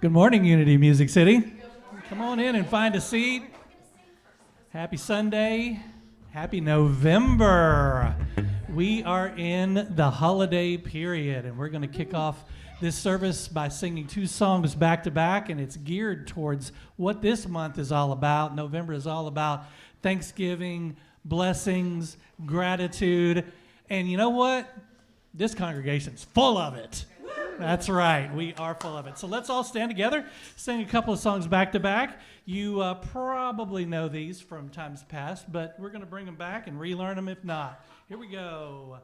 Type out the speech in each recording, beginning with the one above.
Good morning, Unity Music City. Come on in and find a seat. Happy Sunday. Happy November. We are in the holiday period, and we're going to kick off this service by singing two songs back to back, and it's geared towards what this month is all about. November is all about Thanksgiving, blessings, gratitude, and you know what? This congregation's full of it. That's right. We are full of it. So let's all stand together, sing a couple of songs back to back. You probably know these from times past, but we're going to bring them back and relearn them if not. Here we go.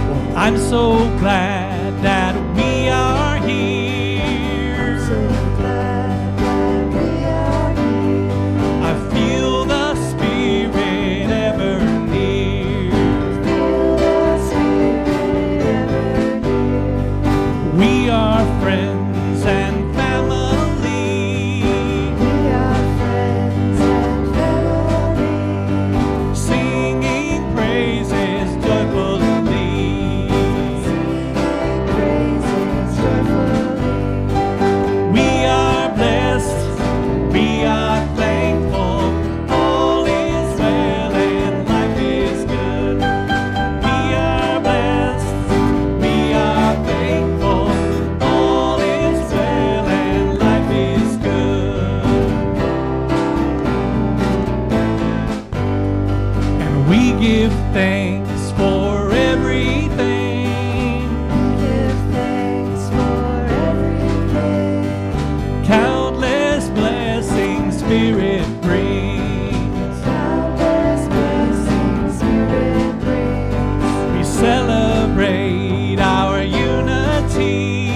Well, I'm so glad that we are here. I'm so glad that we are here. I feel the Spirit ever near. Feel the Spirit ever near. We are friends and family. We are friends and family. Singing praises joyfully. Singing praises joyfully. We are blessed, we are thankful, all is well and life is good. We are blessed, we are thankful, all is well and life is good. And we give thanks for everything. Give thanks for everything. Countless blessings Spirit brings. Countless blessings Spirit brings. We celebrate our unity.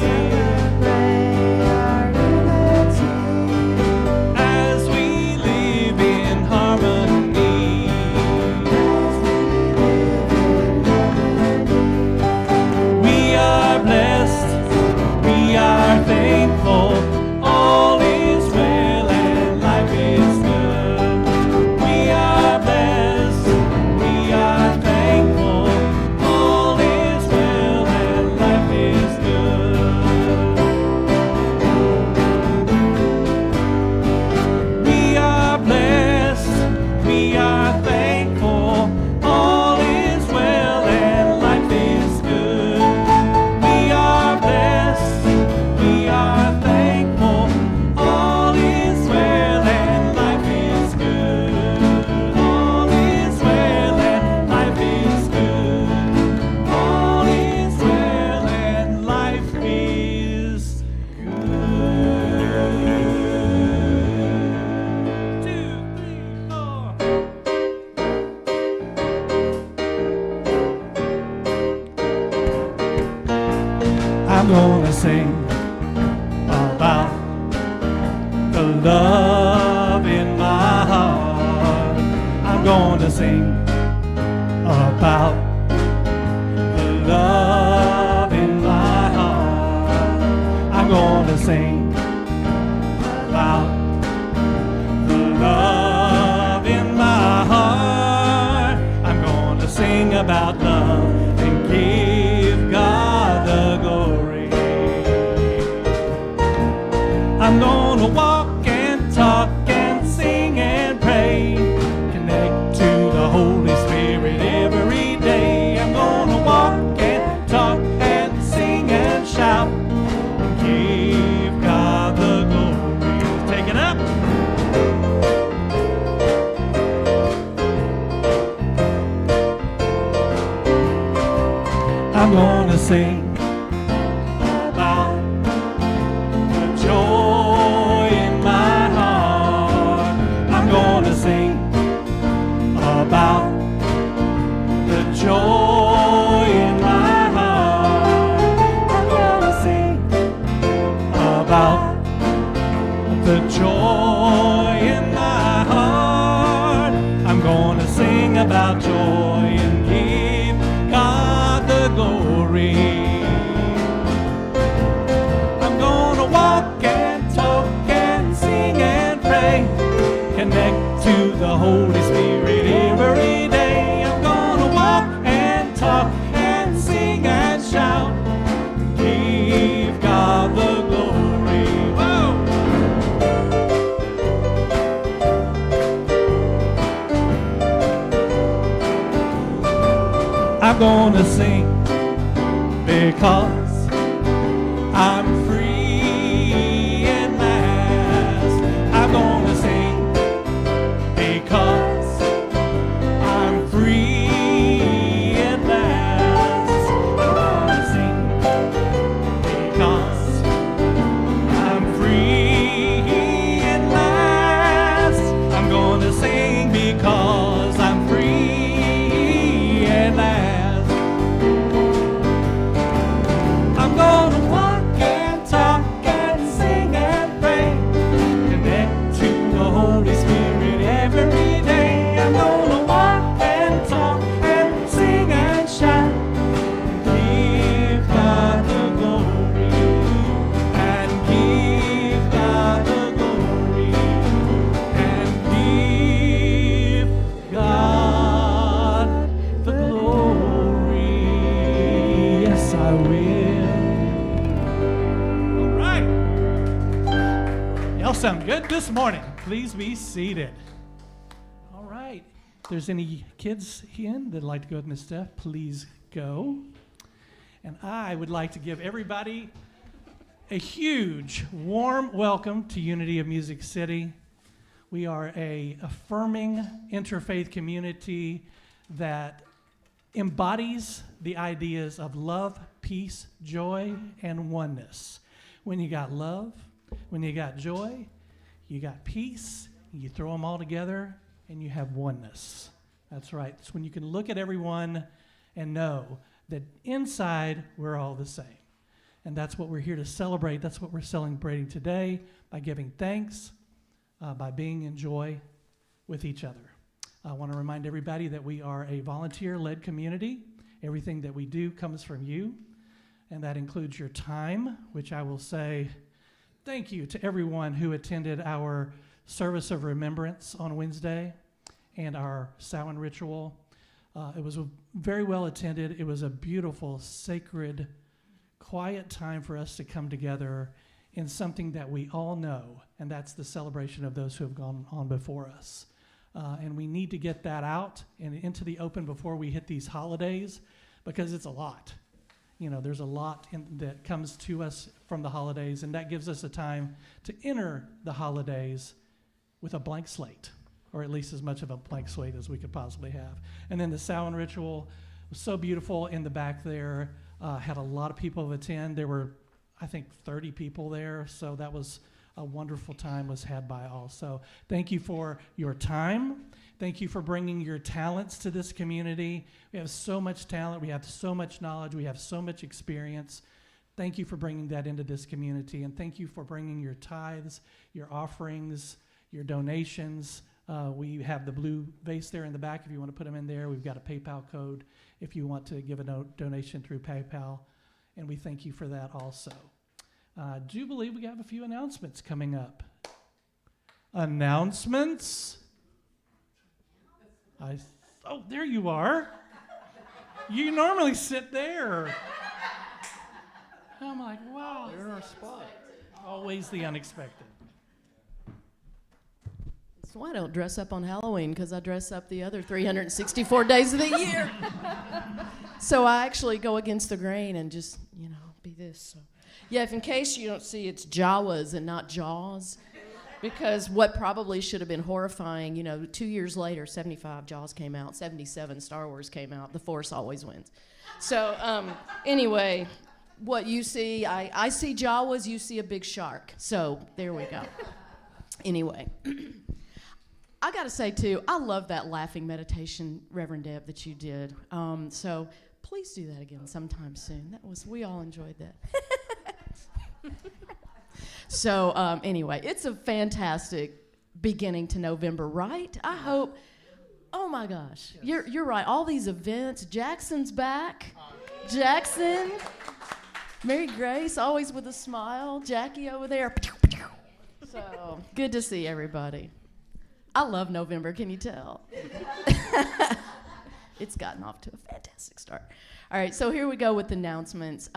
Celebrate our unity. As we live in harmony. As we live in harmony. We are blessed, we are thankful, all is well and life is good. We are blessed, we are thankful, all is well and life is good. We are blessed, we are thankful, all is well and life is good. We are blessed, we are thankful, all is well and life is good. All is well and life is good. All is well and life is good. 2, 3, 4. I'm gonna sing about the love in my heart. I'm gonna sing about the love in my heart. I'm gonna sing about the love in my heart. I'm gonna sing about love and give God the glory. I'm gonna walk and talk and sing and pray. Connect to the Holy Spirit every day. I'm gonna walk and talk and sing and shout. Give God the glory. Take it up. I'm gonna sing about the joy in my heart. I'm gonna sing about the joy in my heart. I'm gonna sing about the joy in my heart. I'm gonna sing about joy and give God the glory. I'm gonna walk and to the Holy Spirit every day. I'm gonna walk and talk and sing and shout. Give God the glory. Whoa! I'm gonna sing because I'm free at last. I'm gonna sing because I'm free at last. I'm gonna sing because I'm free at last. I'm gonna sing because I'm free at last. I'm gonna walk and talk and sing and pray, connect to the Holy Spirit every day. I'm gonna walk and talk and sing and shout, give God the glory, and give God the glory, and give God the glory. Yes, I will. All right. Y'all sound good this morning. Please be seated. All right. If there's any kids in that'd like to go with Miss Steph, please go. And I would like to give everybody a huge, warm welcome to Unity of Music City. We are a affirming interfaith community that embodies the ideas of love, peace, joy, and oneness. When you got love, when you got joy, you got peace, you throw them all together, and you have oneness. That's right. It's when you can look at everyone and know that inside we're all the same. And that's what we're here to celebrate. That's what we're celebrating today by giving thanks, by being in joy with each other. I want to remind everybody that we are a volunteer-led community. Everything that we do comes from you, and that includes your time, which I will say thank you to everyone who attended our service of remembrance on Wednesday and our Samhain ritual. It was very well attended. It was a beautiful, sacred, quiet time for us to come together in something that we all know, and that's the celebration of those who have gone on before us. And we need to get that out and into the open before we hit these holidays, because it's a lot. You know, there's a lot that comes to us from the holidays, and that gives us a time to enter the holidays with a blank slate, or at least as much of a blank slate as we could possibly have. And then the Samhain ritual was so beautiful in the back there, had a lot of people attend. There were, I think, 30 people there, so that was a wonderful time was had by all. So thank you for your time. Thank you for bringing your talents to this community. We have so much talent. We have so much knowledge. We have so much experience. Thank you for bringing that into this community. And thank you for bringing your tithes, your offerings, your donations. We have the blue vase there in the back if you want to put them in there. We've got a PayPal code if you want to give a donation through PayPal. And we thank you for that also. I do believe we have a few announcements coming up. Announcements? Oh, there you are. You normally sit there. I'm like, wow. You're in our spot. Always the unexpected. That's why I don't dress up on Halloween, because I dress up the other 364 days of the year. So I actually go against the grain and just, be this. So. Yeah, if in case you don't see, it's Jawas and not Jaws. Because what probably should have been horrifying, 2 years later, 75 Jaws came out, 77 Star Wars came out. The Force always wins. So anyway, what you see, I see Jawas, you see a big shark. So there we go. Anyway, I got to say, too, I love that laughing meditation, Reverend Deb, that you did. So please do that again sometime soon. We all enjoyed that. So anyway, it's a fantastic beginning to November, right? I hope. Oh my gosh, yes. You're right. All these events. Jackson's back. Jackson, Mary Grace, always with a smile. Jackie over there. So good to see everybody. I love November, can you tell? It's gotten off to a fantastic start. All right, so here we go with announcements.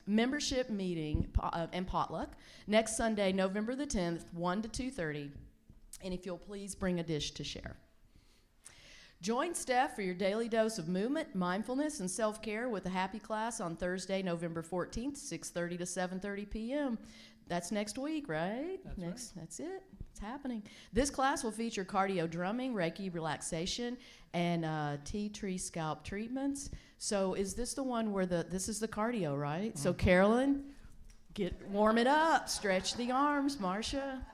Membership meeting and potluck next Sunday, November the 10th, 1 to 2:30. And if you'll please bring a dish to share. Join Steph for your daily dose of movement, mindfulness, and self-care with a happy class on Thursday, November 14th, 6:30 to 7:30 p.m. That's next week, right? That's That's it. It's happening. This class will feature cardio drumming, Reiki relaxation, and tea tree scalp treatments. So is this the one where this is the cardio, right? So Carolyn, warm it up, stretch the arms, Marcia,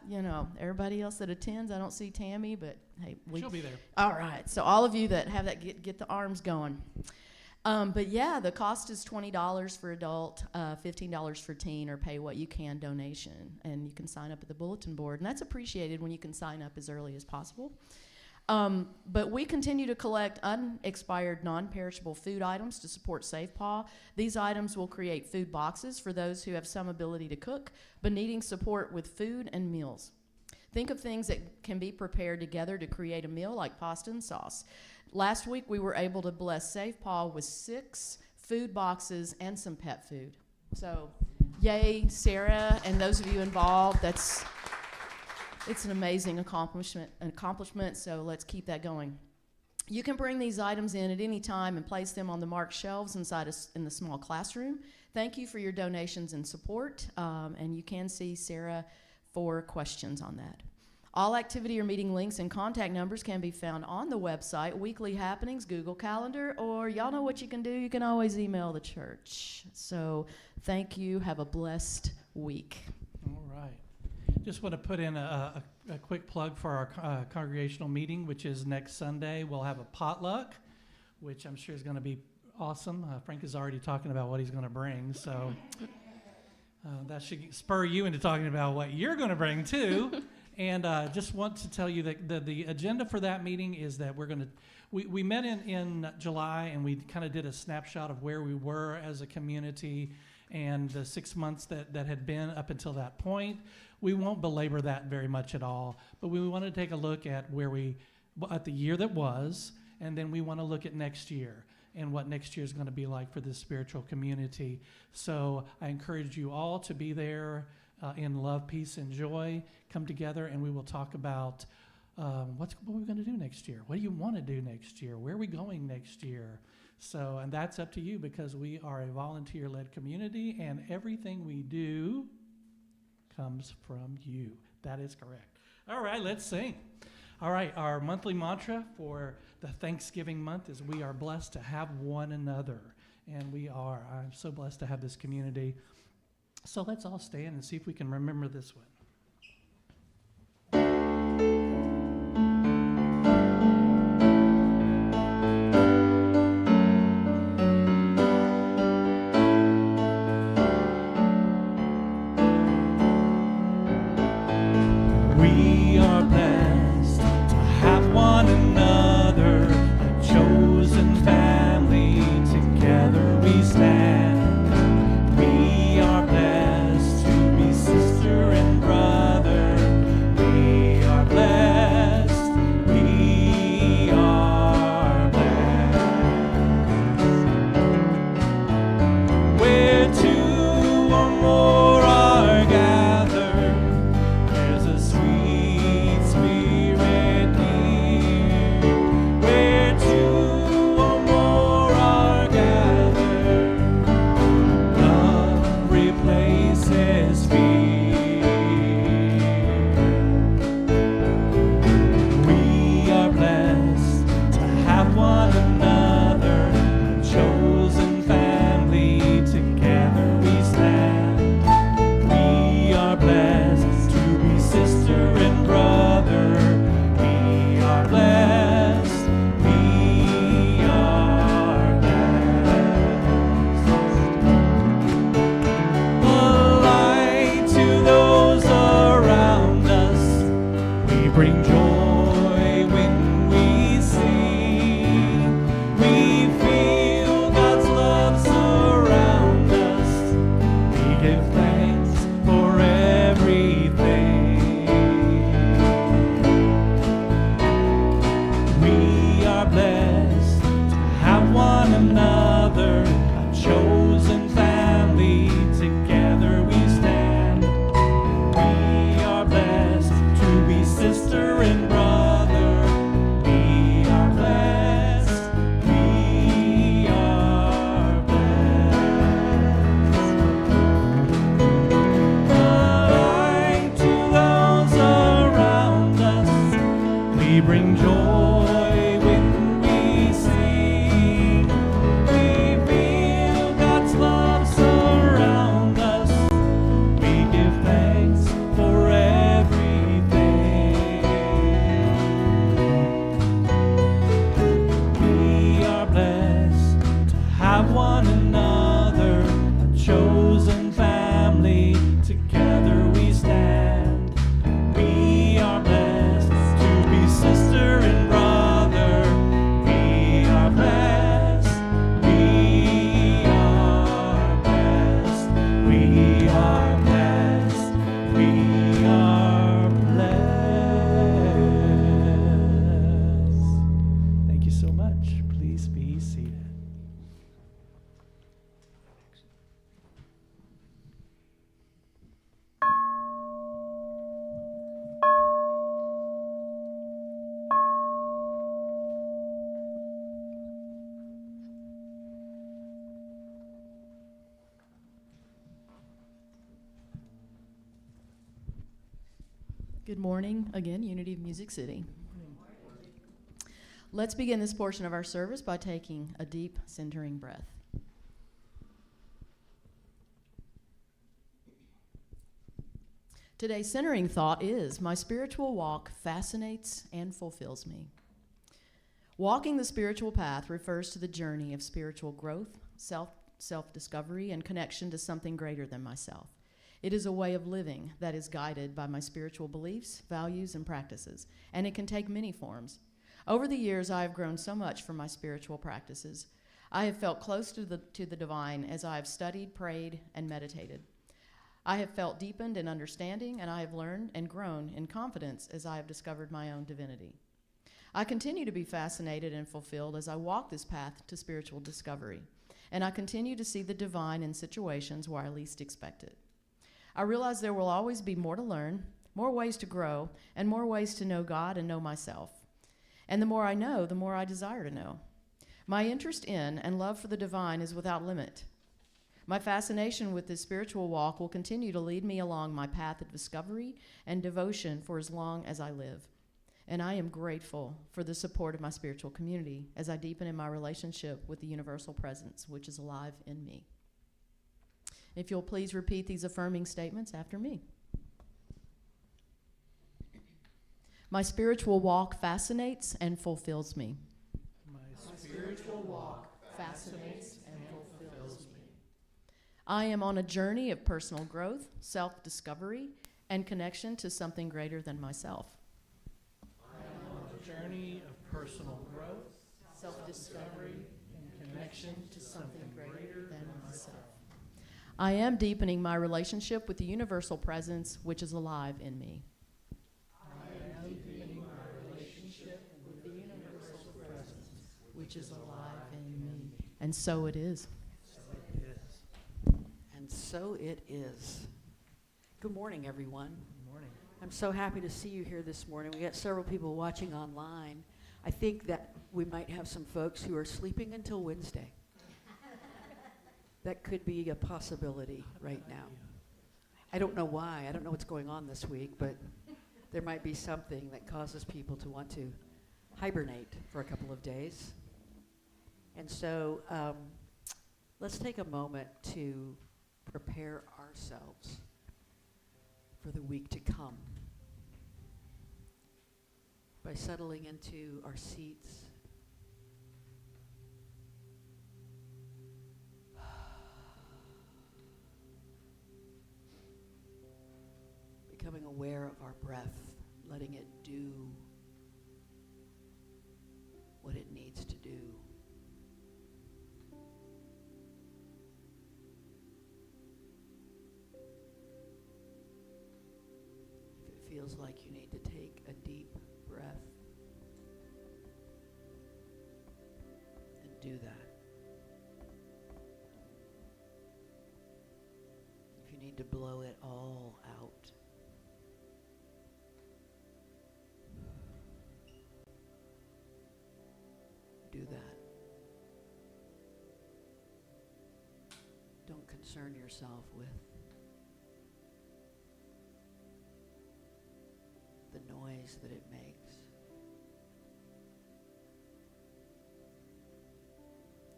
everybody else that attends. I don't see Tammy, but hey, She'll be there. all right. So all of you that have that, get the arms going. But yeah, the cost is $20 for adult, $15 for teen, or pay what you can donation. And you can sign up at the bulletin board. And that's appreciated when you can sign up as early as possible. But we continue to collect unexpired, non-perishable food items to support Safe Paw. These items will create food boxes for those who have some ability to cook, but needing support with food and meals. Think of things that can be prepared together to create a meal, like pasta and sauce. Last week, we were able to bless Safe Paw with 6 food boxes and some pet food. So, yay, Sarah, and those of you involved. It's an amazing accomplishment, so let's keep that going. You can bring these items in at any time and place them on the marked shelves in the small classroom. Thank you for your donations and support, and you can see Sarah for questions on that. All activity or meeting links and contact numbers can be found on the website, Weekly Happenings, Google Calendar, or y'all know what you can do. You can always email the church. So thank you. Have a blessed week. All right. Just want to put in a quick plug for our congregational meeting, which is next Sunday. We'll have a potluck, which I'm sure is going to be awesome. Frank is already talking about what he's going to bring, so that should spur you into talking about what you're going to bring too. And just want to tell you that the agenda for that meeting is that we met in July, and we kind of did a snapshot of where we were as a community and the 6 months that had been up until that point. We won't belabor that very much at all, but we want to take a look at at the year that was, and then we want to look at next year and what next year is going to be like for this spiritual community. So I encourage you all to be there in love, peace, and joy. Come together, and we will talk about what we're going to do next year. What do you want to do next year? Where are we going next year? So, and that's up to you, because we are a volunteer-led community, and everything we do comes from you. That is correct. All right, let's sing. All right, our monthly mantra for the Thanksgiving month is we are blessed to have one another. And we are. I'm so blessed to have this community. So let's all stand and see if we can remember this one. We are blessed to have one another, a chosen family, together we stand. We are blessed to be sister and brother. We are blessed. We are blessed. Where two or more are gathered, there's a sweet spirit near. Where two or more are gathered, love replaces fear. We are blessed to have one another, a chosen family, together we stand. We are blessed to be sister and brother. We are blessed. We are blessed. A light to those around us. We bring joy when we sing. We feel God's love surround us. We give thanks for everything. sister and brother. We are blessed. We are blessed. A light to those around us. We bring joy when we sing. We feel God's love surround us. We give thanks for everything. We are blessed to have one another, a chosen family. Together we stand. We are blessed to be sister and brother. We are blessed. We are blessed. We are blessed. We are blessed. Thank you so much. Please be seated. Good morning again, Unity of Music City. Let's begin this portion of our service by taking a deep, centering breath. Today's centering thought is, my spiritual walk fascinates and fulfills me. Walking the spiritual path refers to the journey of spiritual growth, self-discovery, and connection to something greater than myself. It is a way of living that is guided by my spiritual beliefs, values, and practices, and it can take many forms. Over the years, I have grown so much from my spiritual practices. I have felt close to the divine as I have studied, prayed, and meditated. I have felt deepened in understanding, and I have learned and grown in confidence as I have discovered my own divinity. I continue to be fascinated and fulfilled as I walk this path to spiritual discovery, and I continue to see the divine in situations where I least expect it. I realize there will always be more to learn, more ways to grow, and more ways to know God and know myself. And the more I know, the more I desire to know. My interest in and love for the divine is without limit. My fascination with this spiritual walk will continue to lead me along my path of discovery and devotion for as long as I live. And I am grateful for the support of my spiritual community as I deepen in my relationship with the universal presence, which is alive in me. If you'll please repeat these affirming statements after me. My spiritual walk fascinates and fulfills me. My spiritual walk Fascinates and fulfills me. I am on a journey of personal growth, self-discovery, and connection to something greater than myself. journey of personal growth, Self-discovery, and connection to something greater than myself. I am deepening my relationship with the universal presence which is alive in me. Which is alive in me. And so it is. And so it is. Good morning, everyone. Good morning. I'm so happy to see you here this morning. We got several people watching online. I think that we might have some folks who are sleeping until Wednesday. That could be a possibility right now. I don't know why. I don't know what's going on this week, but there might be something that causes people to want to hibernate for a couple of days. And so let's take a moment to prepare ourselves for the week to come by settling into our seats. Becoming aware of our breath, letting it do what it needs to do. If it feels like you need to take a deep breath, then do that. If you need to blow it all out, concern yourself with the noise that it makes,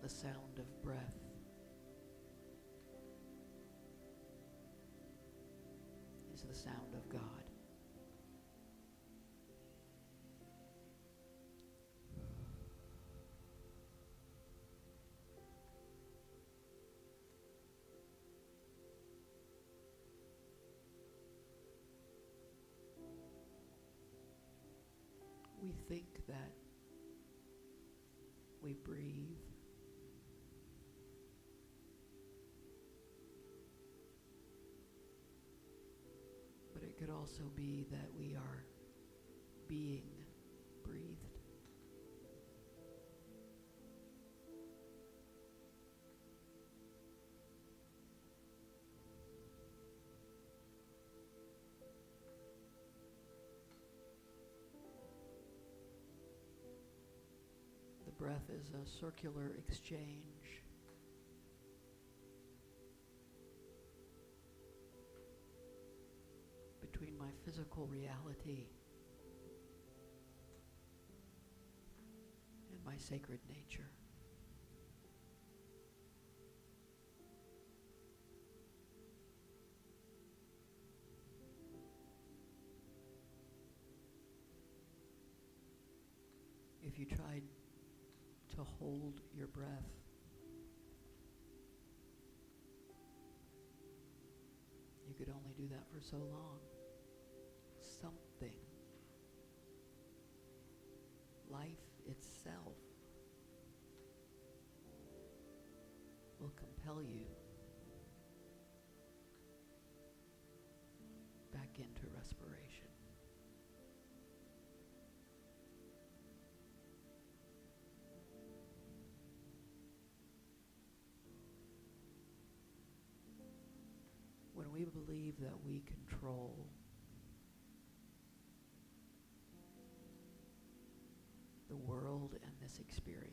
the sound of breath, is the sound of God. We think that we breathe, but it could also be that we are being breathed. The breath is a circular exchange between my physical reality and my sacred nature. If you tried to hold your breath, you could only do that for so long. Something, life itself, will compel you back into respiration. When we believe that we control the world and this experience,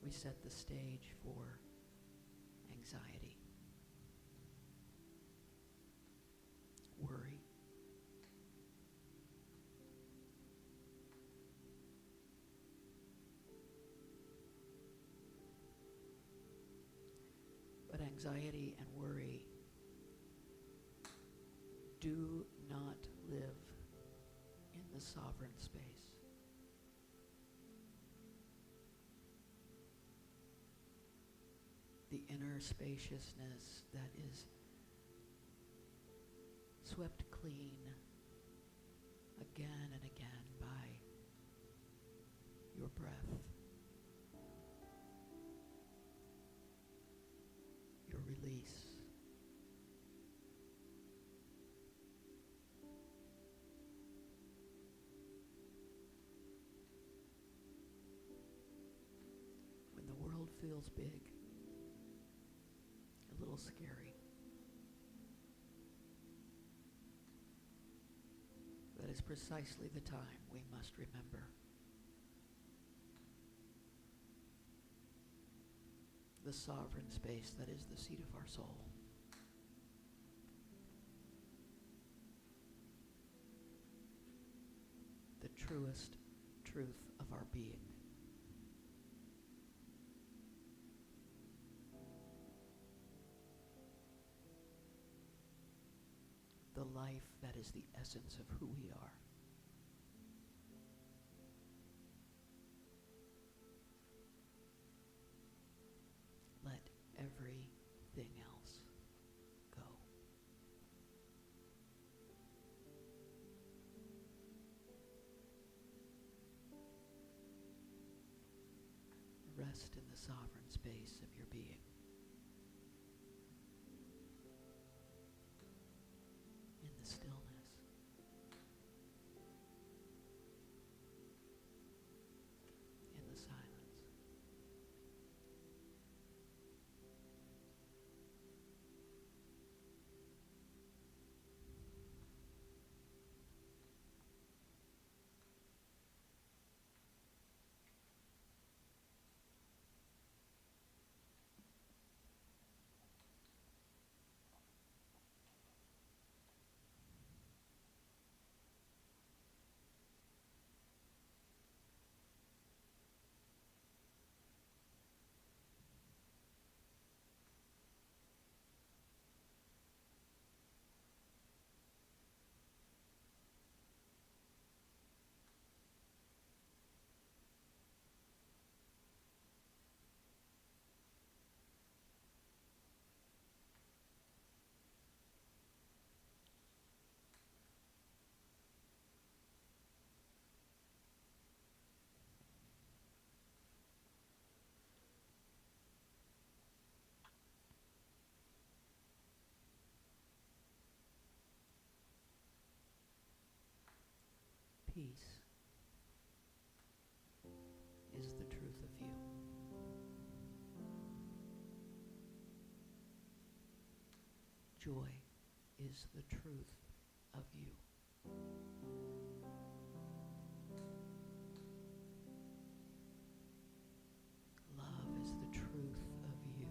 we set the stage for anxiety, worry, but anxiety and worry do not live in the sovereign space. The inner spaciousness that is swept clean again and again by your breath, your release. When the world feels big, a little scary, that is precisely the time we must remember the sovereign space that is the seat of our soul. The truest truth of our being. The life that is the essence of who we are. Let everything else go. Rest in the sovereign space of your being. In the stillness. peace is the truth of you. Joy is the truth of you. Love is the truth of you.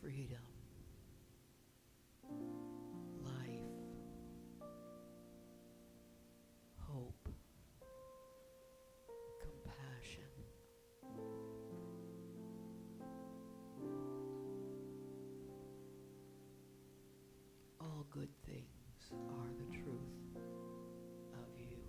Freedom, life, hope, compassion, all good things are the truth of you.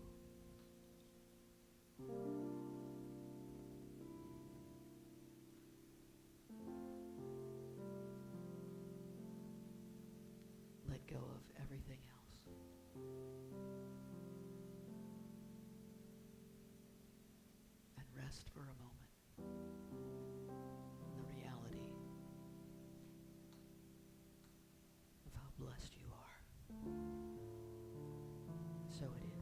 Let go of everything else. And rest for a moment in the reality of how blessed you are. So it is.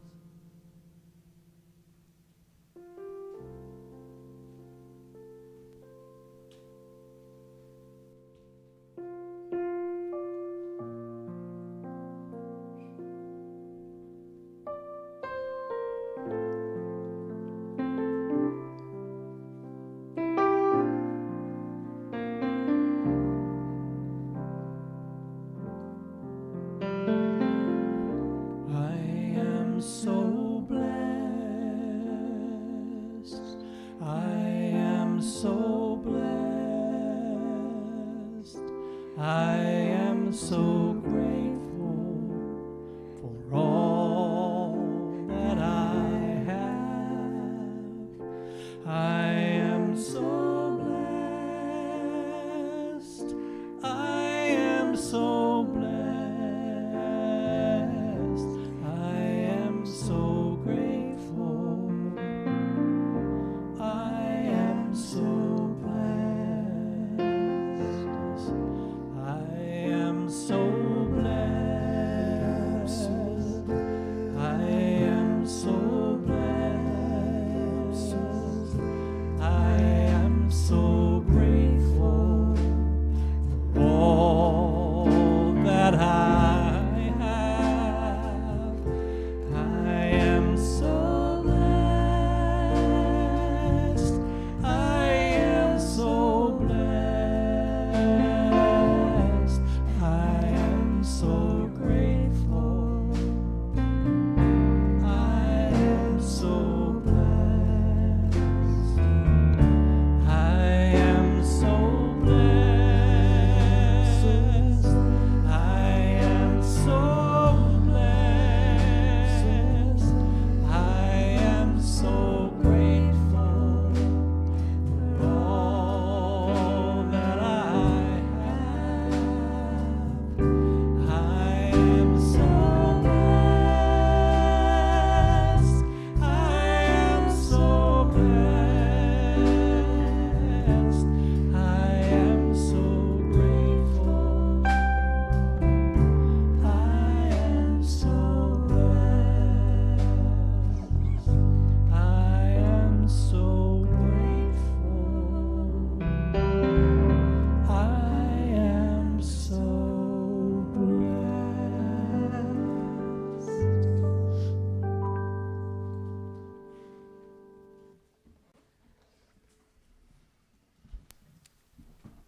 I am so blessed. I am so blessed. I am so grateful for all that I have. I am so blessed. I am so blessed. I am so grateful. I am so blessed. I am so blessed. I am so blessed. I am so grateful for all that I have. I am so blessed. I am so blessed. I am so grateful. I am so blessed. I am so blessed. I am so blessed. I am so grateful for all that I have. I am so blessed. I am so blessed. I am so grateful. I am so blessed. I am so grateful. I am so blessed.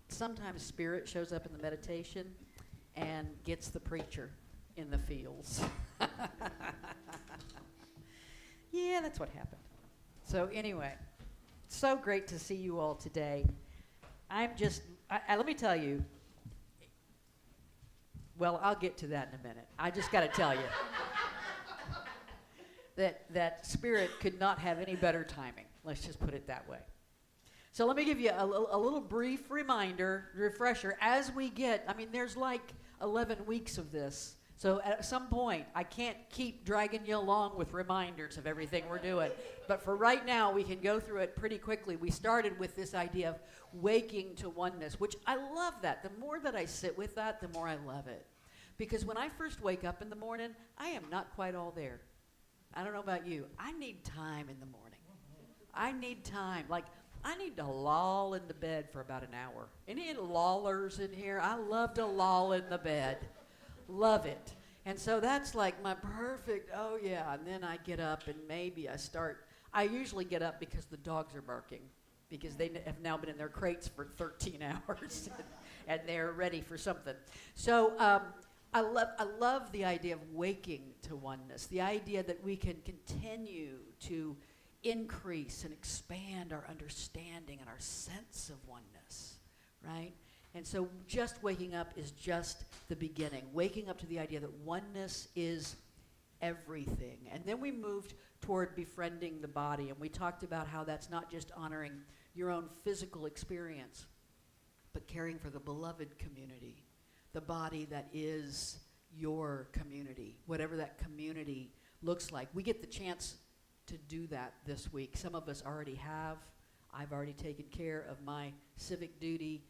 Sometimes spirit shows up in the meditation and gets the preacher in the fields. Yeah, that's what happened. So anyway, so great to see you all today. I'm just, let me tell you, well, I'll get to that in a minute. I just got to tell you that spirit could not have any better timing. Let's just put it that way. So let me give you a little brief reminder, refresher, as we get, I mean, there's like 11 weeks of this So at some point, I can't keep dragging you along with reminders of everything we're doing. But for right now, we can go through it pretty quickly. We started with this idea of waking to oneness, which I love that. The more that I sit with that, the more I love it. Because when I first wake up in the morning, I am not quite all there. I don't know about you. I need time in the morning. I need time. Like, I need to loll in the bed for about an hour. Any lollers in here? I love to loll in the bed. Love it. And so that's like my perfect, oh yeah. And then I get up and maybe I usually get up because the dogs are barking, because they have now been in their crates for 13 hours and they're ready for something. So I love the idea of waking to oneness, the idea that we can continue to increase and expand our understanding and our sense of oneness, right? And so just waking up is just the beginning. Waking up to the idea that oneness is everything. And then we moved toward befriending the body, and we talked about how that's not just honoring your own physical experience, but caring for the beloved community, the body that is your community, whatever that community looks like. We get the chance to do that this week. Some of us already have. I've already taken care of my civic duty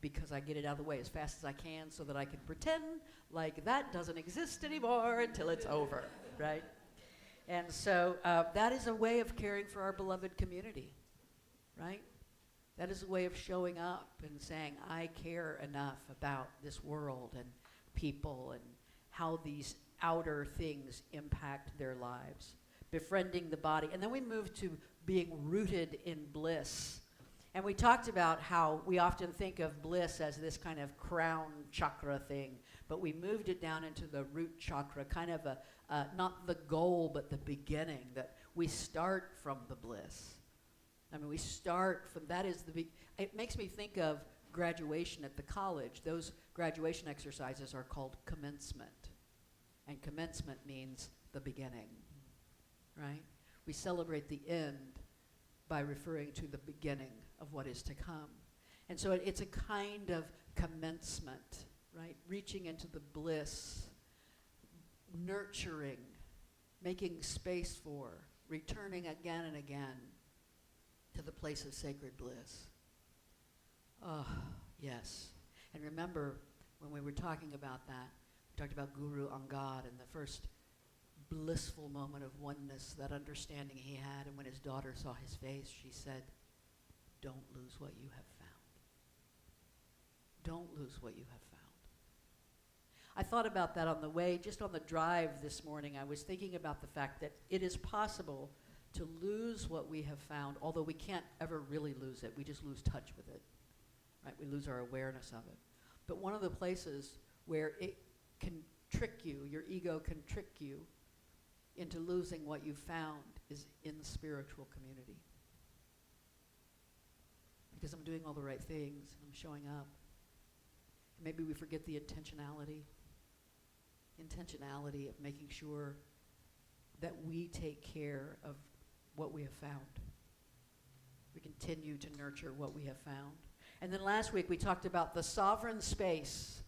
because I get it out of the way as fast as I can so that I can pretend like that doesn't exist anymore until it's over, right? And so that is a way of caring for our beloved community, right? That is a way of showing up and saying, I care enough about this world and people and how these outer things impact their lives. Befriending the body. And then we moved to being rooted in bliss. And we talked about how we often think of bliss as this kind of crown chakra thing, but we moved it down into the root chakra, kind of not the goal, but the beginning, that we start from the bliss. I mean, we start from, that is it makes me think of graduation at the college. Those graduation exercises are called commencement. And commencement means the beginning, right? We celebrate the end by referring to the beginning of what is to come. And so it's a kind of commencement, right? Reaching into the bliss, nurturing, making space for, returning again and again to the place of sacred bliss. Oh, yes. And remember, when we were talking about that, we talked about Guru Angad and the first blissful moment of oneness, that understanding he had, and when his daughter saw his face, she said, don't lose what you have found. Don't lose what you have found. I thought about that on the way, just on the drive this morning. I was thinking about the fact that it is possible to lose what we have found, although we can't ever really lose it. We just lose touch with it, right? We lose our awareness of it. But one of the places where it can trick you, your ego can trick you into losing what you found, is in the spiritual community. Because I'm doing all the right things, and I'm showing up. Maybe we forget the intentionality of making sure that we take care of what we have found. We continue to nurture what we have found. And then last week we talked about the sovereign space,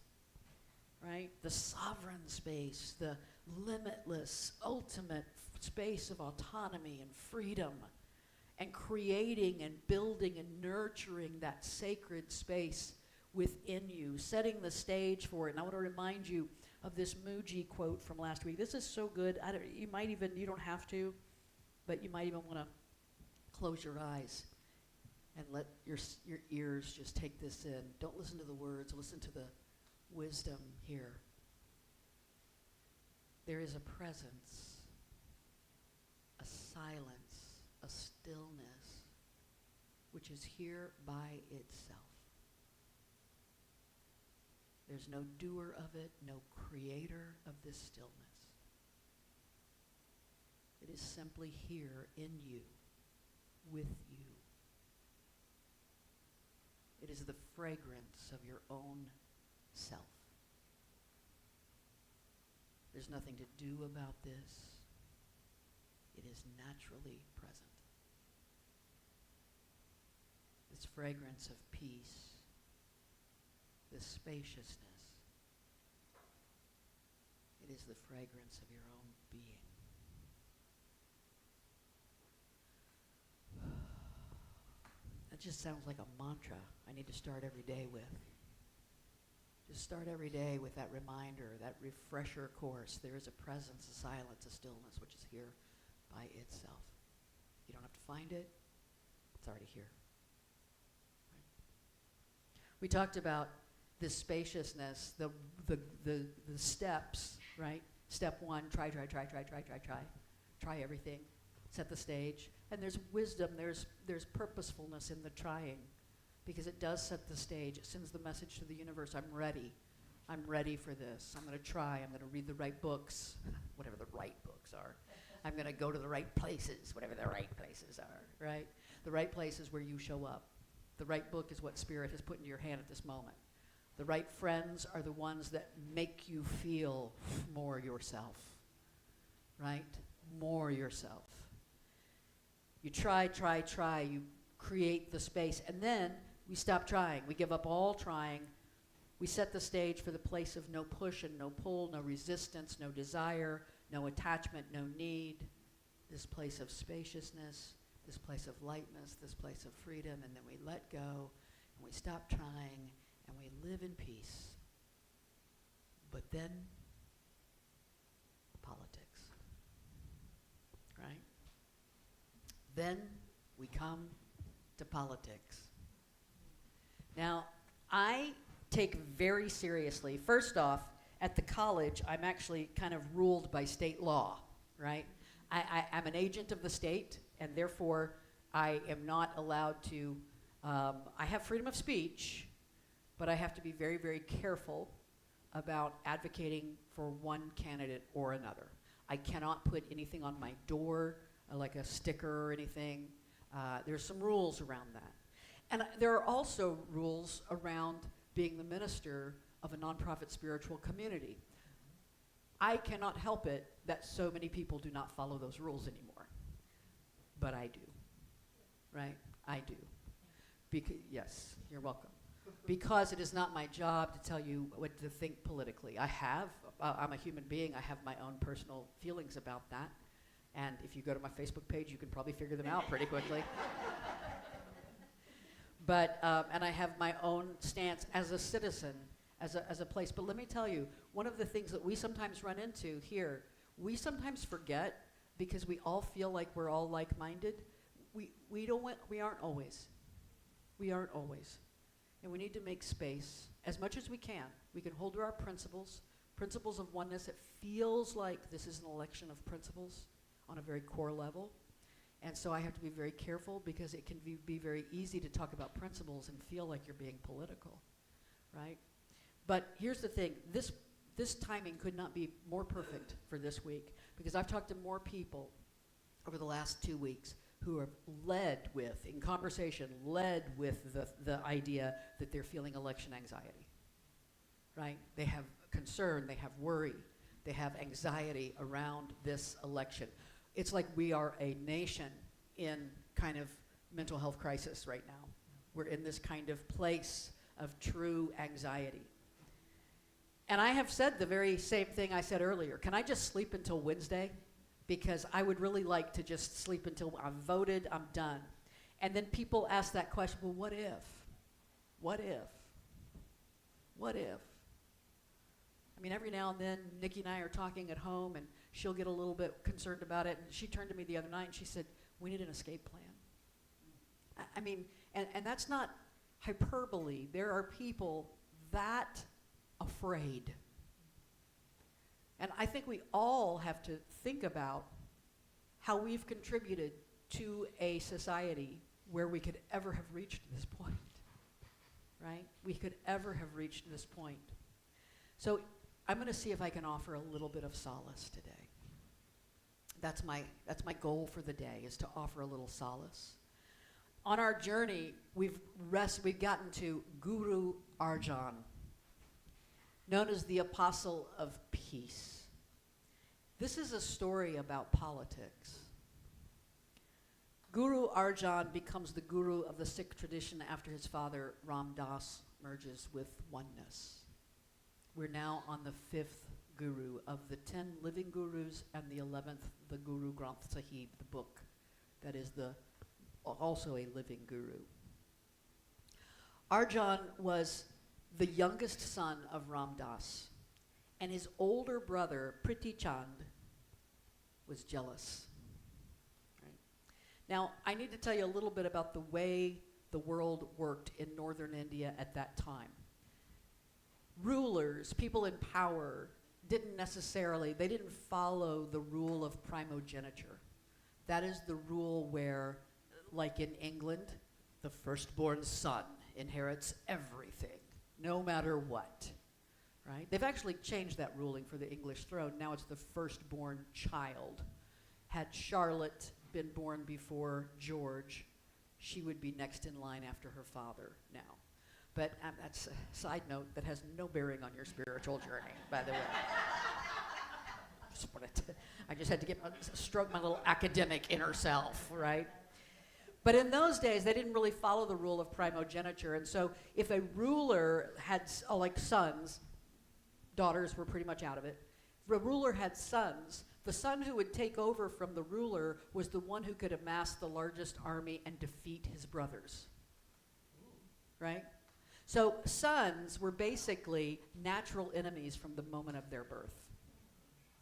right? The sovereign space, the limitless, ultimate space of autonomy and freedom, and creating and building and nurturing that sacred space within you, setting the stage for it. And I want to remind you of this Mooji quote from last week. This is so good. You don't have to, but you might even want to close your eyes and let your ears just take this in. Don't listen to the words, listen to the wisdom here. There is a presence, a silence, a stillness, which is here by itself. There's no doer of it, no creator of this stillness. It is simply here in you, with you. It is the fragrance of your own self. There's nothing to do about this. It is naturally present. This fragrance of peace, this spaciousness, is the fragrance of your own being. That just sounds like a mantra I need to start every day with. Just start every day with that reminder, that refresher course. There is a presence, a silence, a stillness, which is here by itself. You don't have to find it. It's already here. Right? We talked about this spaciousness, the steps, right? Step one, try. Try everything. Set the stage. And there's wisdom, there's purposefulness in the trying, because it does set the stage. It sends the message to the universe, I'm ready. I'm ready for this. I'm going to try. I'm going to read the right books, whatever the right books are. I'm going to go to the right places, whatever the right places are, right? The right place is where you show up. The right book is what Spirit has put into your hand at this moment. The right friends are the ones that make you feel more yourself, right? More yourself. You try, you create the space, and then we stop trying. We give up all trying. We set the stage for the place of no push and no pull, no resistance, no desire, no attachment, no need. This place of spaciousness, this place of lightness, this place of freedom, and then we let go, and we stop trying, and we live in peace. But then, politics, right? Then we come to politics. Now, I take very seriously, first off, at the college, I'm actually kind of ruled by state law, right? I'm an agent of the state, and therefore I am not allowed to, I have freedom of speech, but I have to be very, very careful about advocating for one candidate or another. I cannot put anything on my door, like a sticker or anything. There's some rules around that. And there are also rules around being the minister of a nonprofit spiritual community. I cannot help it that so many people do not follow those rules anymore. But I do, right? I do. Yes, you're welcome. Because it is not my job to tell you what to think politically. I'm a human being. I have my own personal feelings about that. And if you go to my Facebook page, you can probably figure them out pretty quickly. But, and I have my own stance as a citizen, as a place. But let me tell you, one of the things that we sometimes run into here, we sometimes forget, because we all feel like we're all like-minded. We aren't always. We aren't always. And we need to make space as much as we can. We can hold to our principles of oneness. It feels like this is an election of principles on a very core level. And so I have to be very careful, because it can be very easy to talk about principles and feel like you're being political, right? But here's the thing, this timing could not be more perfect for this week, because I've talked to more people over the last 2 weeks who are led with the idea that they're feeling election anxiety, right? They have concern, they have worry, they have anxiety around this election. It's like we are a nation in kind of mental health crisis right now. We're in this kind of place of true anxiety. And I have said the very same thing I said earlier. Can I just sleep until Wednesday? Because I would really like to just sleep until I've voted, I'm done. And then people ask that question, well, what if? What if? What if? I mean, every now and then, Nikki and I are talking at home, and she'll get a little bit concerned about it. And she turned to me the other night, and she said, we need an escape plan. I mean, and that's not hyperbole. There are people that afraid. And I think we all have to think about how we've contributed to a society where we could ever have reached this point, right? We could ever have reached this point. So I'm going to see if I can offer a little bit of solace today. That's my goal for the day, is to offer a little solace. On our journey, we've gotten to Guru Arjan, known as the Apostle of Peace. This is a story about politics. Guru Arjan becomes the guru of the Sikh tradition after his father Ram Das merges with oneness. We're now on the 5th guru of the 10 living gurus, and the 11th, the Guru Granth Sahib, the book that is also a living guru. Arjan was the youngest son of Ram Das, and his older brother, Priti Chand, was jealous. Right? Now, I need to tell you a little bit about the way the world worked in northern India at that time. Rulers, people in power, they didn't follow the rule of primogeniture. That is the rule where, like in England, the firstborn son inherits everything, no matter what, right? They've actually changed that ruling for the English throne. Now it's the firstborn child. Had Charlotte been born before George, she would be next in line after her father now. But that's a side note that has no bearing on your spiritual journey, by the way. I just had to stroke my little academic inner self, right? But in those days, they didn't really follow the rule of primogeniture. And so if a ruler had, like sons, daughters were pretty much out of it. If a ruler had sons, the son who would take over from the ruler was the one who could amass the largest army and defeat his brothers. Right? So sons were basically natural enemies from the moment of their birth.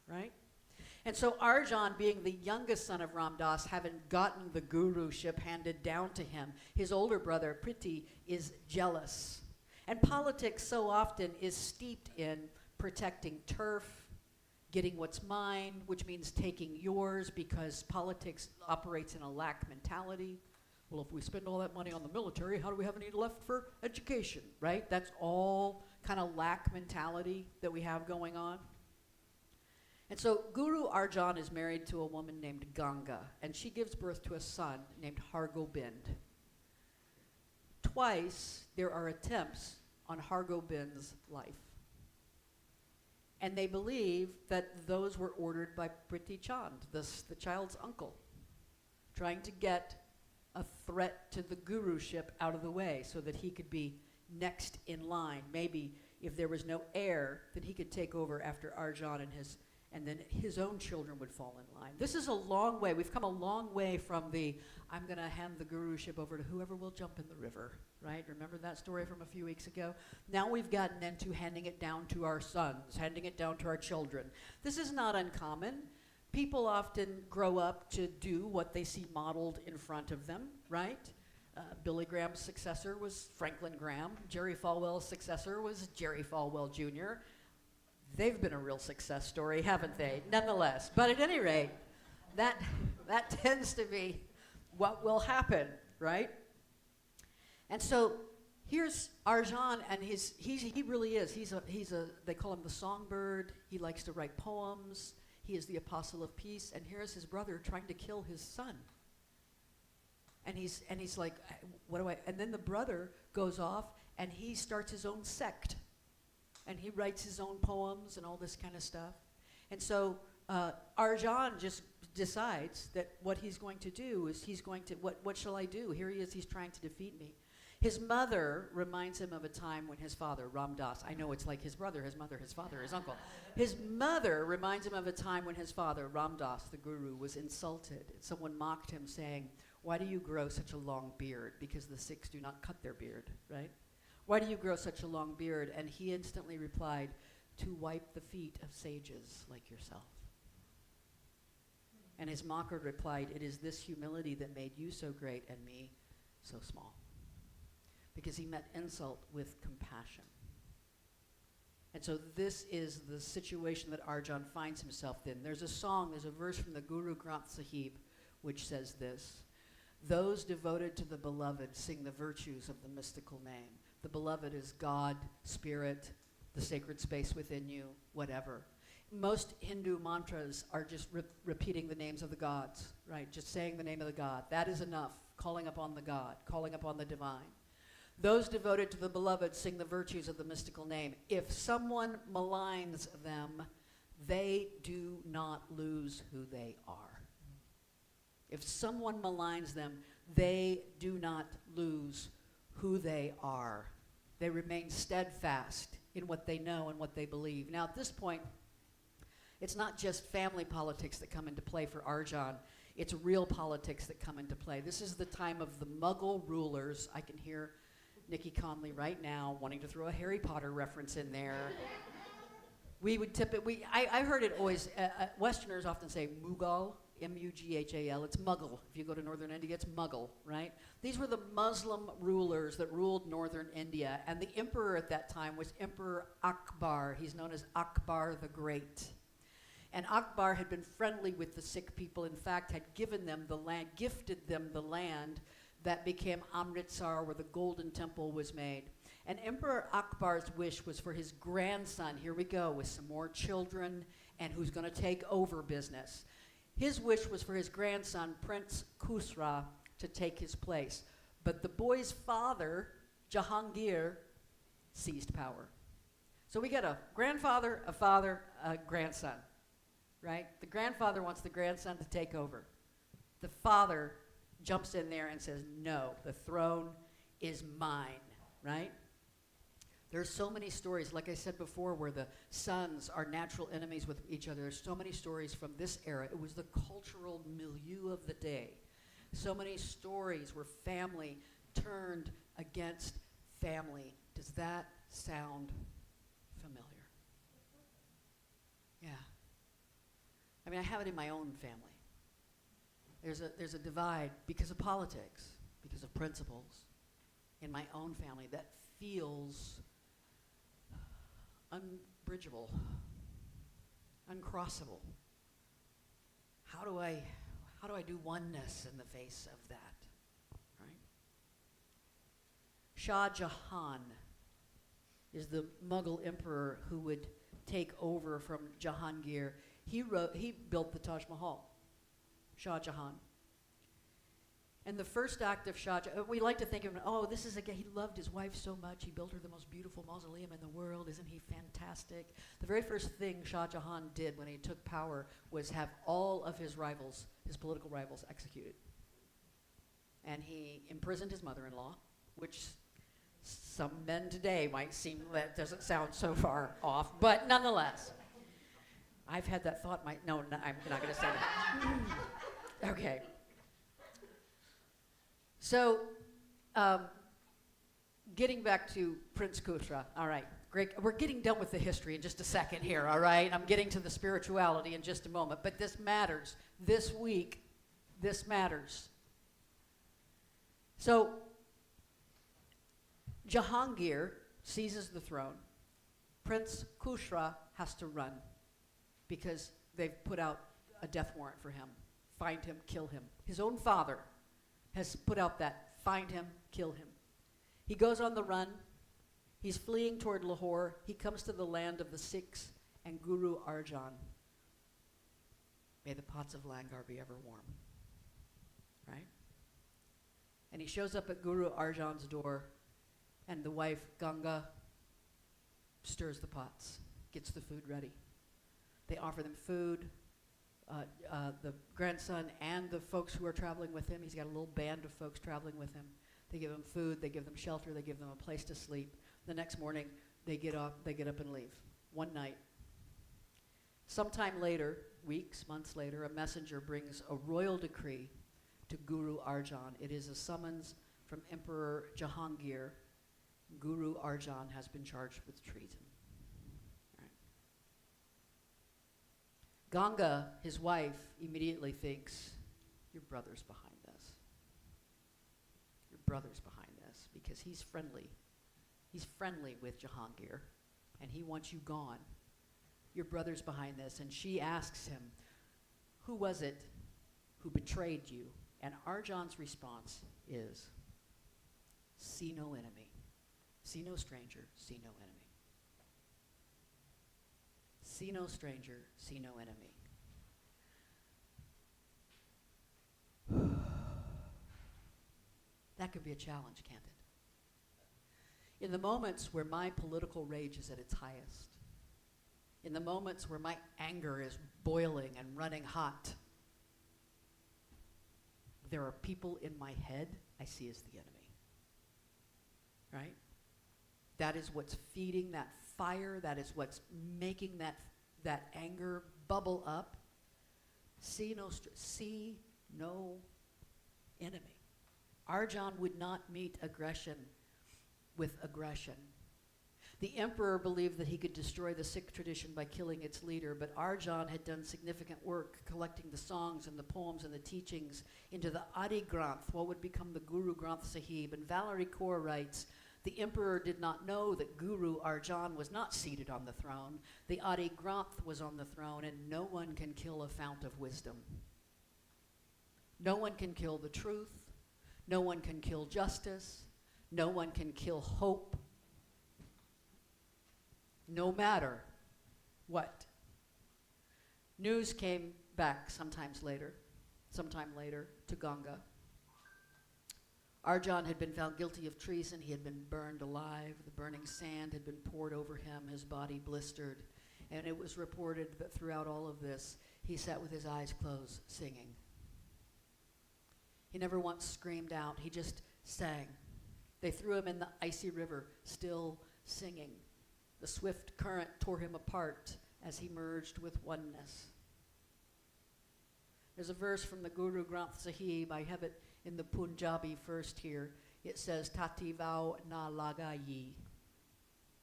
Right? And so Arjan, being the youngest son of Ram Das, having gotten the guruship handed down to him, his older brother, Priti, is jealous. And politics so often is steeped in protecting turf, getting what's mine, which means taking yours, because politics operates in a lack mentality. Well, if we spend all that money on the military, how do we have any left for education, right? That's all kind of lack mentality that we have going on. And so Guru Arjan is married to a woman named Ganga, and she gives birth to a son named Hargobind. Twice there are attempts on Hargobind's life. And they believe that those were ordered by Priti Chand, the child's uncle, trying to get a threat to the guruship out of the way so that he could be next in line. Maybe if there was no heir, then he could take over after Arjan and then his own children would fall in line. This is a long way. We've come a long way from I'm going to hand the guruship over to whoever will jump in the river, right? Remember that story from a few weeks ago? Now we've gotten into handing it down to our sons, handing it down to our children. This is not uncommon. People often grow up to do what they see modeled in front of them, right? Billy Graham's successor was Franklin Graham. Jerry Falwell's successor was Jerry Falwell Jr. They've been a real success story, haven't they? Nonetheless. But at any rate, that tends to be what will happen, right? And so here's Arjan, and he really is. They call him the songbird. He likes to write poems. He is the apostle of peace. And here's his brother trying to kill his son. And he's like, what do I? And then the brother goes off and he starts his own sect. And he writes his own poems and all this kind of stuff. And so Arjan just decides that what he's going to do is what shall I do? Here he is, he's trying to defeat me. His mother reminds him of a time when his father, Ram Das, I know it's like his brother, his mother, his father, his uncle. His mother reminds him of a time when his father, Ram Das, the guru, was insulted. Someone mocked him saying, "Why do you grow such a long beard?" Because the Sikhs do not cut their beard, right? "Why do you grow such a long beard?" And he instantly replied, "To wipe the feet of sages like yourself." And his mocker replied, "It is this humility that made you so great and me so small." Because he met insult with compassion. And so this is the situation that Arjan finds himself in. There's a verse from the Guru Granth Sahib which says this: "Those devoted to the beloved sing the virtues of the mystical name." The beloved is God, spirit, the sacred space within you, whatever. Most Hindu mantras are just repeating the names of the gods, right? Just saying the name of the God. That is enough. Calling upon the God, calling upon the divine. Those devoted to the beloved sing the virtues of the mystical name. If someone maligns them, they do not lose who they are. If someone maligns them, they do not lose who they are. They remain steadfast in what they know and what they believe. Now, at this point, It's not just family politics that come into play for Arjan. It's real politics that come into play. This is the time of the Muggle rulers. I can hear Nikki Conley right now wanting to throw a Harry Potter reference in there. We would tip it. I heard it always. Westerners often say Mughal, M-U-G-H-A-L. It's Muggle. If you go to northern India, it's Muggle, right? These were the Muslim rulers that ruled northern India, and the emperor at that time was Emperor Akbar. He's known as Akbar the Great. And Akbar had been friendly with the Sikh people. In fact, had given them the land, gifted them the land that became Amritsar, where the Golden Temple was made. And Emperor Akbar's wish was for his grandson, here we go, with some more children, and who's going to take over business. His wish was for his grandson, Prince Khusra, to take his place. But the boy's father, Jahangir, seized power. So we get a grandfather, a father, a grandson, right? The grandfather wants the grandson to take over. The father jumps in there and says, no, the throne is mine, right? There's so many stories, like I said before, where the sons are natural enemies with each other. There's so many stories from this era. It was the cultural milieu of the day. So many stories where family turned against family. Does that sound familiar? Yeah. I mean, I have it in my own family. There's a divide because of politics, because of principles in my own family that feels unbridgeable, uncrossable. How do I do oneness in the face of that, right? Shah Jahan is the Mughal emperor who would take over from Jahangir. He built the Taj Mahal, Shah Jahan. And the first act of Shah Jahan, we like to think of him, oh, this is a guy, he loved his wife so much, he built her the most beautiful mausoleum in the world, isn't he fantastic? The very first thing Shah Jahan did when he took power was have all of his rivals, his political rivals, executed. And he imprisoned his mother-in-law, which some men today might seem, that doesn't sound so far off, but nonetheless. I've had that thought, I'm not going to say that. Okay. So, getting back to Prince Khusra, all right, great. We're getting done with the history in just a second here, all right? I'm getting to the spirituality in just a moment, but this matters. This week, this matters. So, Jahangir seizes the throne. Prince Khusra has to run because they've put out a death warrant for him. Find him, kill him. His own father has put out that, find him, kill him. He goes on the run. He's fleeing toward Lahore. He comes to the land of the Sikhs and Guru Arjan. May the pots of Langar be ever warm. Right? And he shows up at Guru Arjan's door, and the wife, Ganga, stirs the pots, gets the food ready. They offer them food. The grandson and the folks who are traveling with him, he's got a little band of folks traveling with him. They give him food, they give them shelter, they give them a place to sleep. The next morning, they get up and leave. One night. Sometime later, weeks, months later, a messenger brings a royal decree to Guru Arjan. It is a summons from Emperor Jahangir. Guru Arjan has been charged with treason. Ganga, his wife, immediately thinks, your brother's behind this. Your brother's behind this because he's friendly. He's friendly with Jahangir, and he wants you gone. Your brother's behind this. And she asks him, who was it who betrayed you? And Arjan's response is, see no enemy. See no stranger, see no enemy. See no stranger, see no enemy. That could be a challenge, can't it? In the moments where my political rage is at its highest, in the moments where my anger is boiling and running hot, there are people in my head I see as the enemy. Right? That is what's feeding that fire. That is what's making that anger bubble up. See no enemy. Arjan would not meet aggression with aggression. The emperor believed that he could destroy the Sikh tradition by killing its leader, but Arjan had done significant work collecting the songs and the poems and the teachings into the Adi Granth, what would become the Guru Granth Sahib. And Valerie Kaur writes, the emperor did not know that Guru Arjan was not seated on the throne. The Adi Granth was on the throne, and no one can kill a fount of wisdom. No one can kill the truth. No one can kill justice. No one can kill hope. No matter what. News came back sometime later to Ganga. Arjan had been found guilty of treason. He had been burned alive. The burning sand had been poured over him, his body blistered. And it was reported that throughout all of this, he sat with his eyes closed, singing. He never once screamed out. He just sang. They threw him in the icy river, still singing. The swift current tore him apart as he merged with oneness. There's a verse from the Guru Granth Sahib. I have it in the Punjabi first here. It says, Tati vau na lagayi.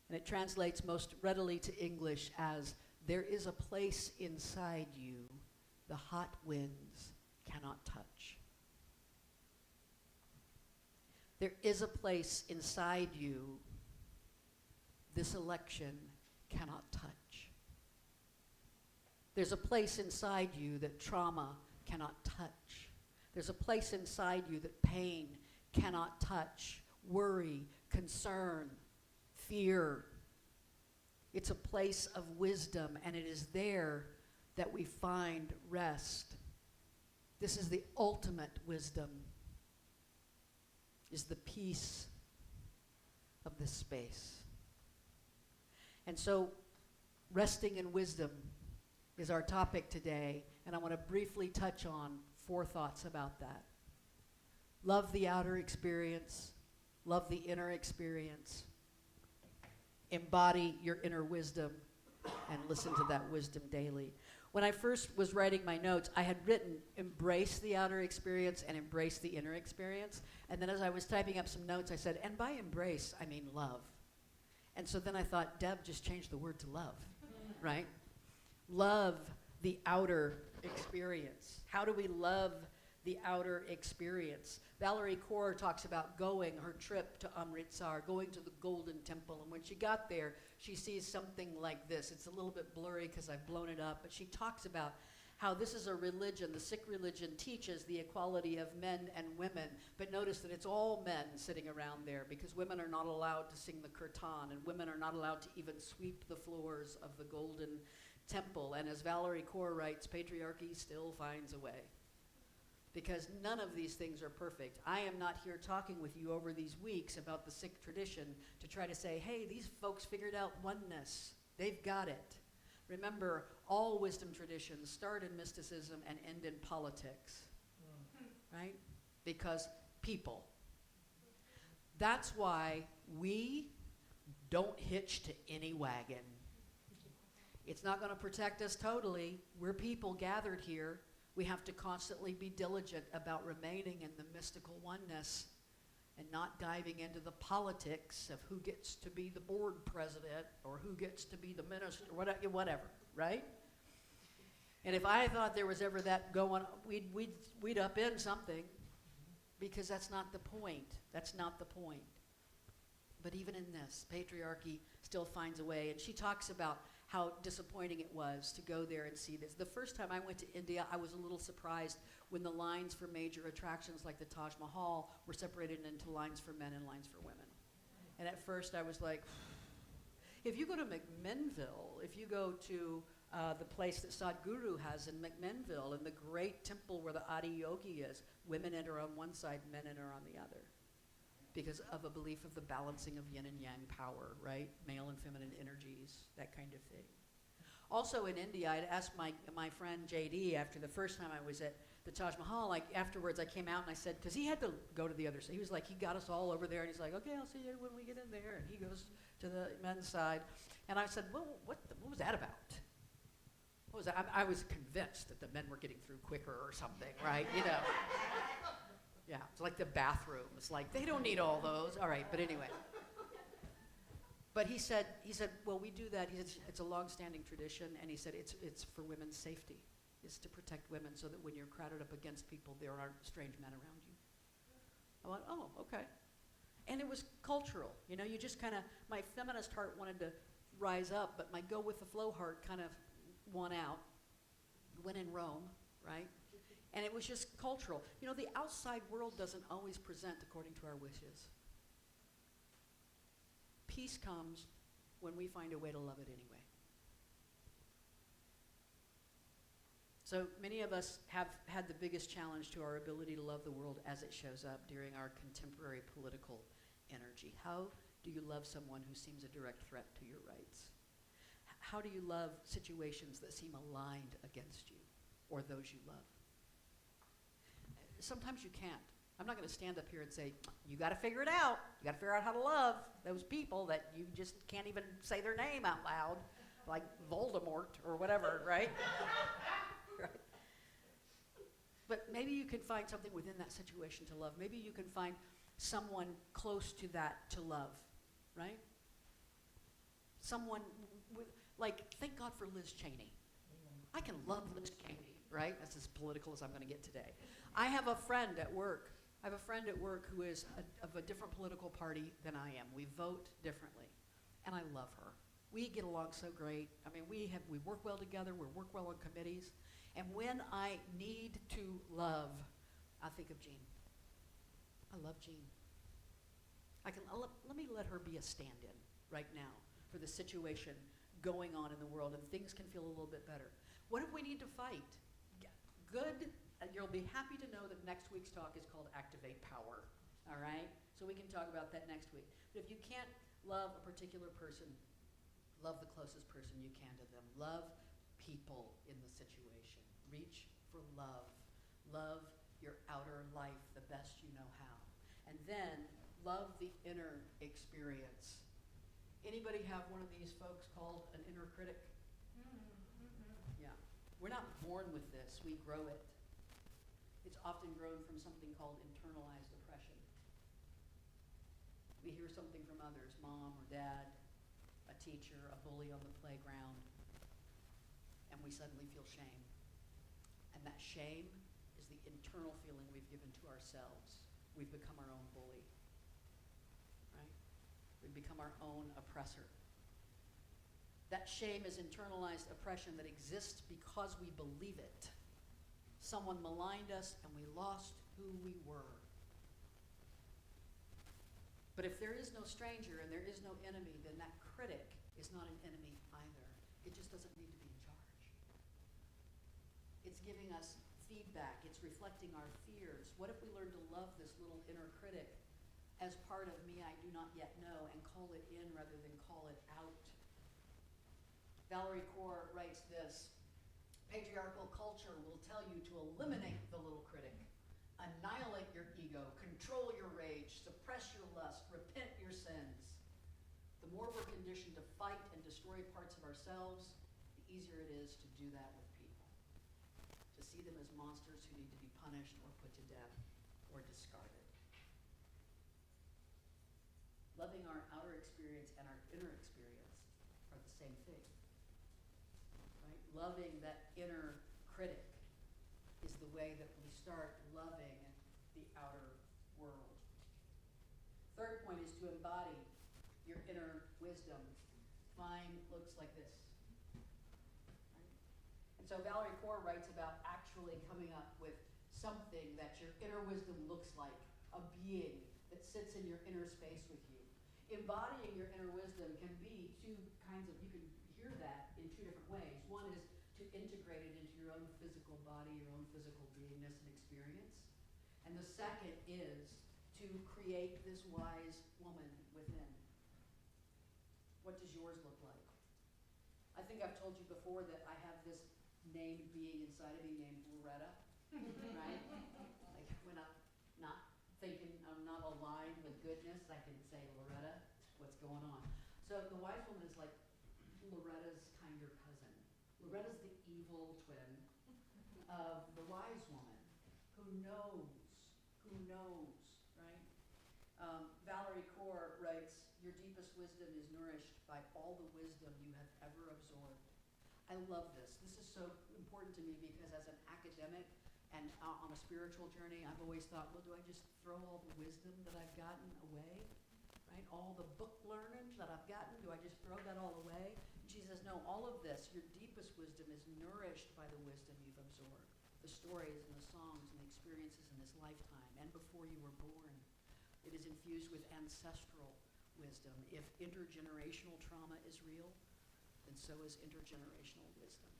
And it translates most readily to English as, there is a place inside you the hot winds cannot touch. There is a place inside you this election cannot touch. There's a place inside you that trauma cannot touch. There's a place inside you that pain cannot touch. Worry, concern, fear. It's a place of wisdom, and it is there that we find rest. This is the ultimate wisdom, is the peace of this space. And so, resting in wisdom is our topic today, and I want to briefly touch on 4 thoughts about that. Love the outer experience, love the inner experience, embody your inner wisdom, and listen to that wisdom daily. When I first was writing my notes, I had written embrace the outer experience and embrace the inner experience. And then as I was typing up some notes, I said, and by embrace, I mean love. And so then I thought, Deb just changed the word to love, right? Love the outer experience. How do we love the outer experience? Valerie Kaur talks about going her trip to Amritsar, going to the Golden Temple, and when she got there, she sees something like this. It's a little bit blurry because I've blown it up, but she talks about how this is a religion. The Sikh religion teaches the equality of men and women, but notice that it's all men sitting around there because women are not allowed to sing the kirtan, and women are not allowed to even sweep the floors of the Golden Temple. And as Valerie Kaur writes, patriarchy still finds a way. Because none of these things are perfect. I am not here talking with you over these weeks about the Sikh tradition to try to say, hey, these folks figured out oneness. They've got it. Remember, all wisdom traditions start in mysticism and end in politics, right? Because people. That's why we don't hitch to any wagon. It's not going to protect us totally. We're people gathered here. We have to constantly be diligent about remaining in the mystical oneness and not diving into the politics of who gets to be the board president or who gets to be the minister, whatever, right? And if I thought there was ever that going, we'd upend something, because that's not the point. That's not the point. But even in this, patriarchy still finds a way. And she talks about how disappointing it was to go there and see this. The first time I went to India, I was a little surprised when the lines for major attractions like the Taj Mahal were separated into lines for men and lines for women. And at first I was like, if you go to McMinnville, if you go to the place that Sadhguru has in McMinnville, and the great temple where the Adi Yogi is, women enter on one side, men enter on the other, because of a belief of the balancing of yin and yang power, right? Male and feminine energies, that kind of thing. Also in India, I'd asked my friend JD after the first time I was at the Taj Mahal, like afterwards I came out and I said, because he had to go to the other side. He was like, he got us all over there, and he's like, okay, I'll see you when we get in there. And he goes to the men's side. And I said, well, what was that about? I was convinced that the men were getting through quicker or something, right? You know. Yeah, it's like the bathroom. It's like, they don't need all those. All right, but anyway. But he said, well, we do that. He said, it's a long-standing tradition, and he said it's for women's safety. It's to protect women so that when you're crowded up against people, there aren't strange men around you. I went, oh, okay. And it was cultural. You know, you just kind of, my feminist heart wanted to rise up, but my go with the flow heart kind of won out. When in Rome, right? And it was just cultural. You know, the outside world doesn't always present according to our wishes. Peace comes when we find a way to love it anyway. So many of us have had the biggest challenge to our ability to love the world as it shows up during our contemporary political energy. How do you love someone who seems a direct threat to your rights? How do you love situations that seem aligned against you or those you love? Sometimes you can't. I'm not going to stand up here and say, you got to figure it out. You got to figure out how to love those people that you just can't even say their name out loud, like Voldemort or whatever, right? Right. But maybe you can find something within that situation to love. Maybe you can find someone close to that to love, right? Someone like, thank God for Liz Cheney. I can love Liz Cheney, right? That's as political as I'm going to get today. I have a friend at work who is of a different political party than I am. We vote differently, and I love her. We get along so great. I mean, we work well together. We work well on committees. And when I need to love, I think of Jean. I love Jean. Let me let her be a stand-in right now for the situation going on in the world, and things can feel a little bit better. What if we need to fight? Good. You'll be happy to know that next week's talk is called Activate Power, all right? So we can talk about that next week. But if you can't love a particular person, love the closest person you can to them. Love people in the situation. Reach for love. Love your outer life the best you know how. And then love the inner experience. Anybody have one of these folks called an inner critic? Yeah. We're not born with this, we grow it. It's often grown from something called internalized oppression. We hear something from others, mom or dad, a teacher, a bully on the playground, and we suddenly feel shame. And that shame is the internal feeling we've given to ourselves. We've become our own bully, right? We've become our own oppressor. That shame is internalized oppression that exists because we believe it. Someone maligned us and we lost who we were. But if there is no stranger and there is no enemy, then that critic is not an enemy either. It just doesn't need to be in charge. It's giving us feedback. It's reflecting our fears. What if we learn to love this little inner critic as part of me I do not yet know and call it in rather than call it out? Valerie Kaur writes this: patriarchal culture will tell you to eliminate the little critic, annihilate your ego, control your rage, suppress your lust, repent your sins. The more we're conditioned to fight and destroy parts of ourselves, the easier it is to do that with people. To see them as monsters who need to be punished or put to death or discarded. Loving our outer experience and our inner experience are the same thing. Right? Loving that inner critic is the way that we start loving the outer world. Third point is to embody your inner wisdom. Mine looks like this. Right? And so Valerie Kaur writes about actually coming up with something that your inner wisdom looks like, a being that sits in your inner space with you. Embodying your inner wisdom can be two kinds of, you can hear that in two different ways. One is to integrate it into your own physical body, your own physical beingness and experience. And the second is to create this wise woman within. What does yours look like? I think I've told you before that I have this named being inside of me named Loretta, right? Like when I'm not thinking, I'm not aligned with goodness, I can say, Loretta, what's going on? So the wise woman is like Loretta's kinder cousin. Loretta's the evil twin of the wise woman who knows, right? Valerie Kaur writes, your deepest wisdom is nourished by all the wisdom you have ever absorbed. I love this. This is so important to me because as an academic and on a spiritual journey, I've always thought, well, do I just throw all the wisdom that I've gotten away? Right? All the book learning that I've gotten, do I just throw that all away? And she says, no, all of this, your deepest wisdom is nourished by the wisdom you've absorbed. The stories and the songs and the experiences in this lifetime and before you were born. It is infused with ancestral wisdom. If intergenerational trauma is real, then so is intergenerational wisdom.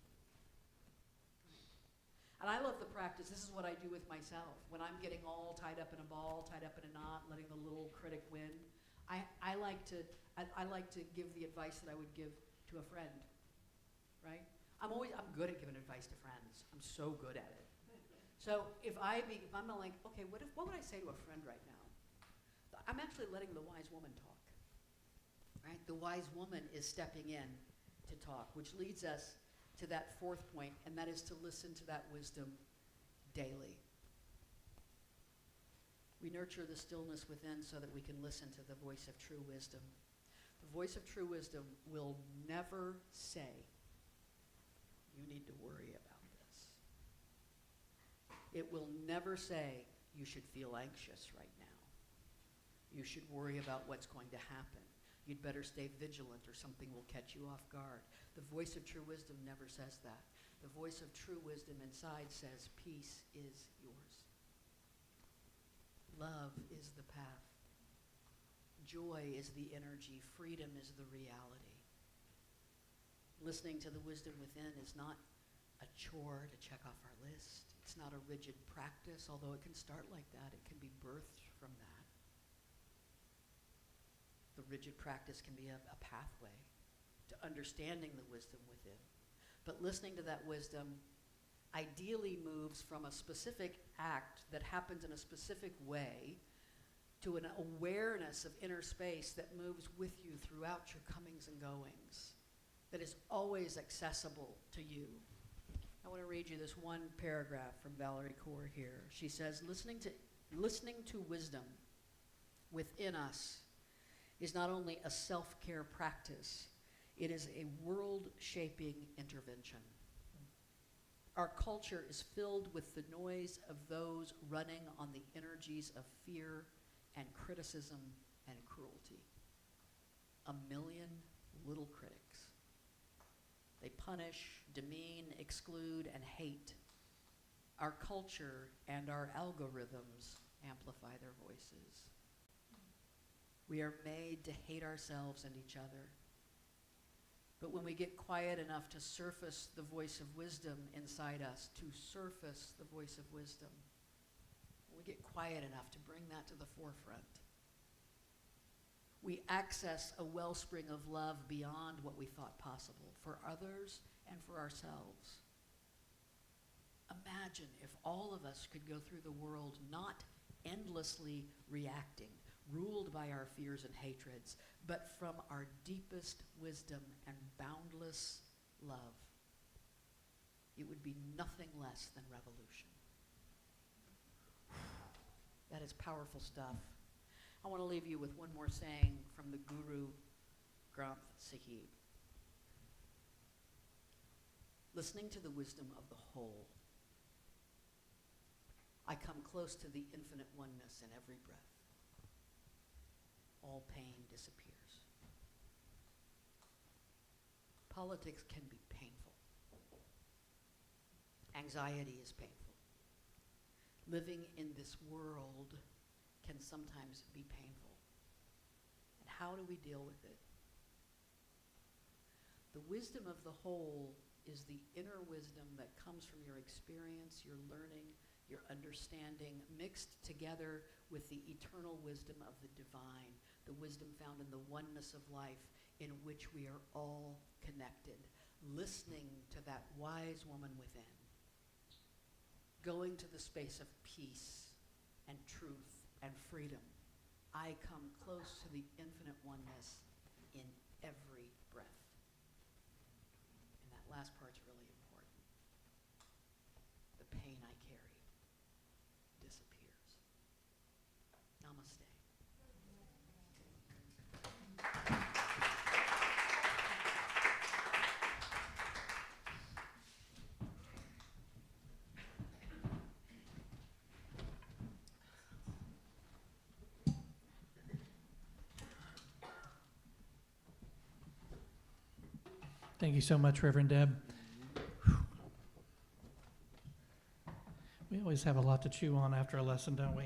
And I love the practice. This is what I do with myself. When I'm getting all tied up in a ball, tied up in a knot, letting the little critic win, I like to give the advice that I would give to a friend, right? I'm good at giving advice to friends. I'm so good at it. So if I'm like, okay, what would I say to a friend right now? I'm actually letting the wise woman talk, right? The wise woman is stepping in to talk, which leads us to that fourth point, and that is to listen to that wisdom daily. We nurture the stillness within so that we can listen to the voice of true wisdom. The voice of true wisdom will never say, you need to worry about this. It will never say, you should feel anxious right now. You should worry about what's going to happen. You'd better stay vigilant or something will catch you off guard. The voice of true wisdom never says that. The voice of true wisdom inside says, peace is yours. Love is the path. Joy is the energy. Freedom is the reality. Listening to the wisdom within is not a chore to check off our list. It's not a rigid practice, although it can start like that. It can be birthed from that. The rigid practice can be a pathway to understanding the wisdom within. But listening to that wisdom ideally moves from a specific act that happens in a specific way to an awareness of inner space that moves with you throughout your comings and goings, that is always accessible to you. I want to read you this one paragraph from Valerie Kaur here. She says, listening to wisdom within us is not only a self-care practice, it is a world-shaping intervention. Our culture is filled with the noise of those running on the energies of fear and criticism and cruelty. A million little critics. They punish, demean, exclude, and hate. Our culture and our algorithms amplify their voices. We are made to hate ourselves and each other. But when we get quiet enough to surface the voice of wisdom inside us, when we get quiet enough to bring that to the forefront, we access a wellspring of love beyond what we thought possible for others and for ourselves. Imagine if all of us could go through the world not endlessly reacting, ruled by our fears and hatreds, but from our deepest wisdom and boundless love. It would be nothing less than revolution. That is powerful stuff. I want to leave you with one more saying from the Guru Granth Sahib. Listening to the wisdom of the whole, I come close to the infinite oneness in every breath. All pain disappears. Politics can be painful. Anxiety is painful. Living in this world can sometimes be painful. And how do we deal with it? The wisdom of the whole is the inner wisdom that comes from your experience, your learning, your understanding, mixed together with the eternal wisdom of the divine, the wisdom found in the oneness of life in which we are all connected. Listening to that wise woman within. Going to the space of peace and truth and freedom. I come close to the infinite oneness in every breath. And that last part's really important. The pain I carry disappears. Namaste. Thank you so much, Reverend Deb. We always have a lot to chew on after a lesson, don't we?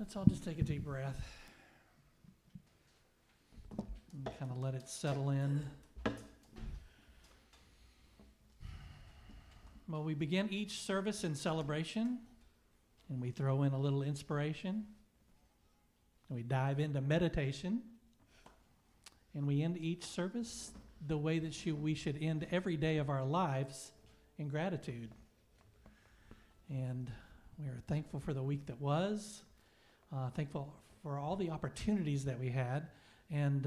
Let's all just take a deep breath and kind of let it settle in. Well, we begin each service in celebration, and we throw in a little inspiration, and we dive into meditation, and we end each service the way that we should end every day of our lives, in gratitude. And we are thankful for the week that was, thankful for all the opportunities that we had. And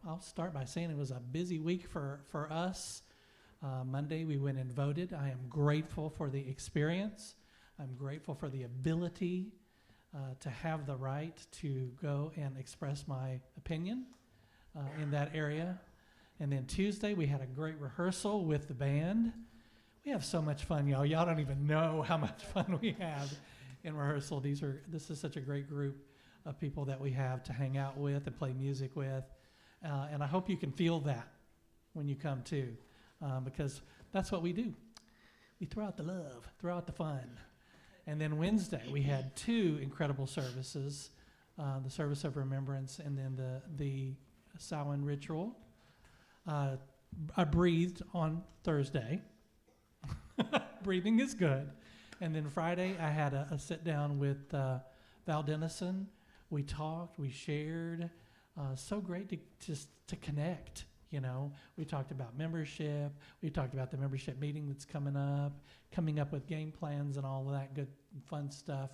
I'll start by saying it was a busy week for us. Monday we went and voted. I am grateful for the experience. I'm grateful for the ability to have the right to go and express my opinion in that area. And then Tuesday, we had a great rehearsal with the band. We have so much fun, y'all. Y'all don't even know how much fun we have in rehearsal. This is such a great group of people that we have to hang out with and play music with. And I hope you can feel that when you come too, because that's what we do. We throw out the love, throw out the fun. And then Wednesday, we had two incredible services, the service of remembrance and then the Samhain ritual. I breathed on Thursday. Breathing is good. And then Friday, I had a sit down with Val Dennison. We talked, we shared. So great to connect, you know. We talked about membership. We talked about the membership meeting that's coming up with game plans and all of that good, fun stuff.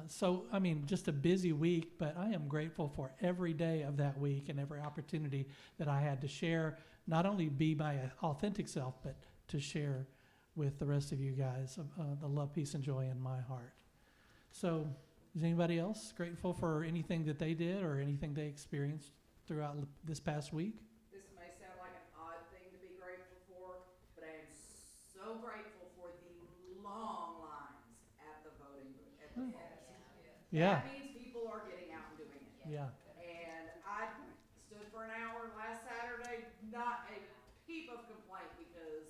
So, I mean, just a busy week, but I am grateful for every day of that week and every opportunity that I had to share, not only be my authentic self, but to share with the rest of you guys the love, peace, and joy in my heart. So, is anybody else grateful for anything that they did or anything they experienced throughout this past week? This may sound like an odd thing to be grateful for, but I am so grateful for the long lines at the voting booth, at the polls. Yeah, That means people are getting out and doing it. yeah. And I stood for an hour last Saturday, not a peep of complaint, because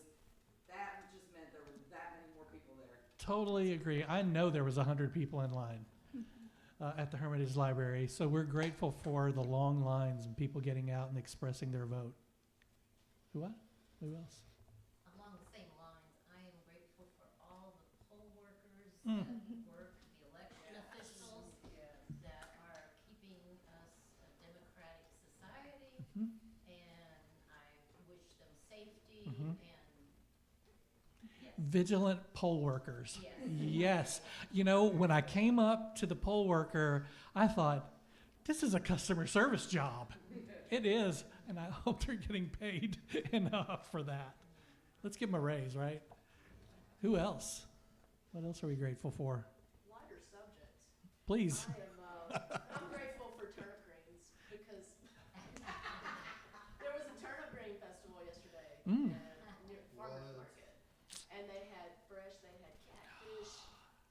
that just meant there was that many more people there. Totally agree. I know there was 100 people in line at the Hermitage Library, so we're grateful for the long lines and people getting out and expressing their vote. Who else? Along the same lines, I am grateful for all the poll workers Mm. that work, the election officials that are keeping us a democratic society, Mhm. and I wish them safety Mhm. and yes. Vigilant poll workers. Yes. Yes. You know, when I came up to the poll worker, I thought, this is a customer service job. It is, and I hope they're getting paid enough for that. Let's give them a raise, right? Who else? What else are we grateful for? Lighter subjects. Please. I'm grateful for turnip greens because there was a turnip green festival yesterday Mm. near Farmers Market, and they had catfish,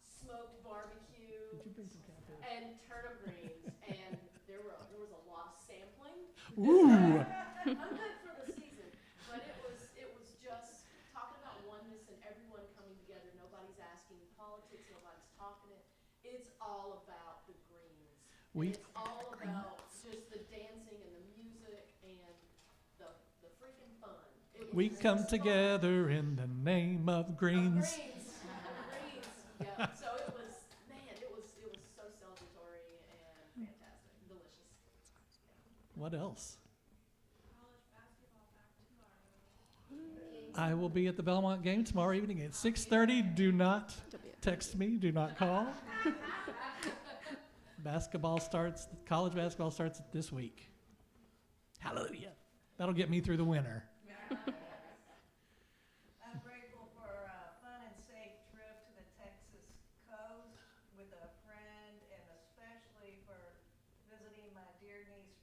smoked barbecue, Did you bring some catfish? and turnip greens, and there was a lot of sampling. Ooh. I'm good for the season, but it was just talking about oneness and everyone coming together. Nobody's asking politics. Nobody's talking it. It's all about the greens. We- It's all about just the dancing and the music and the freaking fun. It was We just come fun. together in the name of greens. Greens. Yeah. So it was, man, it was so celebratory and fantastic, delicious. What else? I will be at the Belmont game tomorrow evening at 6:30. Do not text me. Do not call. College basketball starts this week. Hallelujah. That'll get me through the winter.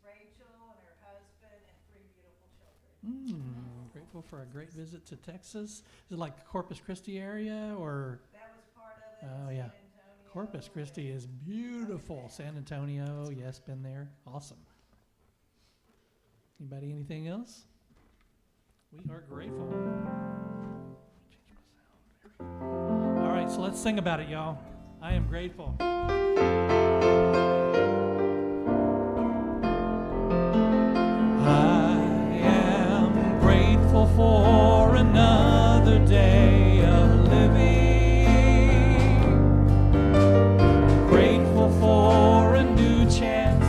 Rachel and her husband and 3 beautiful children. Grateful for a great visit to Texas. Is it like the Corpus Christi area or? That was part of it. Oh, yeah. San Antonio. Corpus Christi is beautiful. San Antonio, yes, been there. Awesome. Anybody, anything else? We are grateful. Change my sound. There we go. All right, so let's sing about it, y'all. I am grateful. I am grateful for another day of living. Grateful for a new chance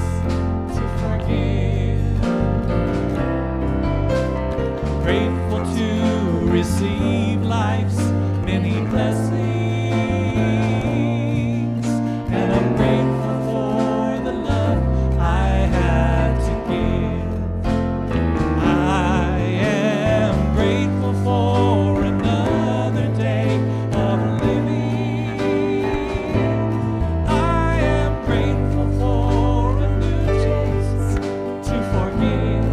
to forgive. Grateful to receive life's many blessings. And I'm grateful for the love I have to give. I am grateful for another day of living. I am grateful for a new chance to forgive.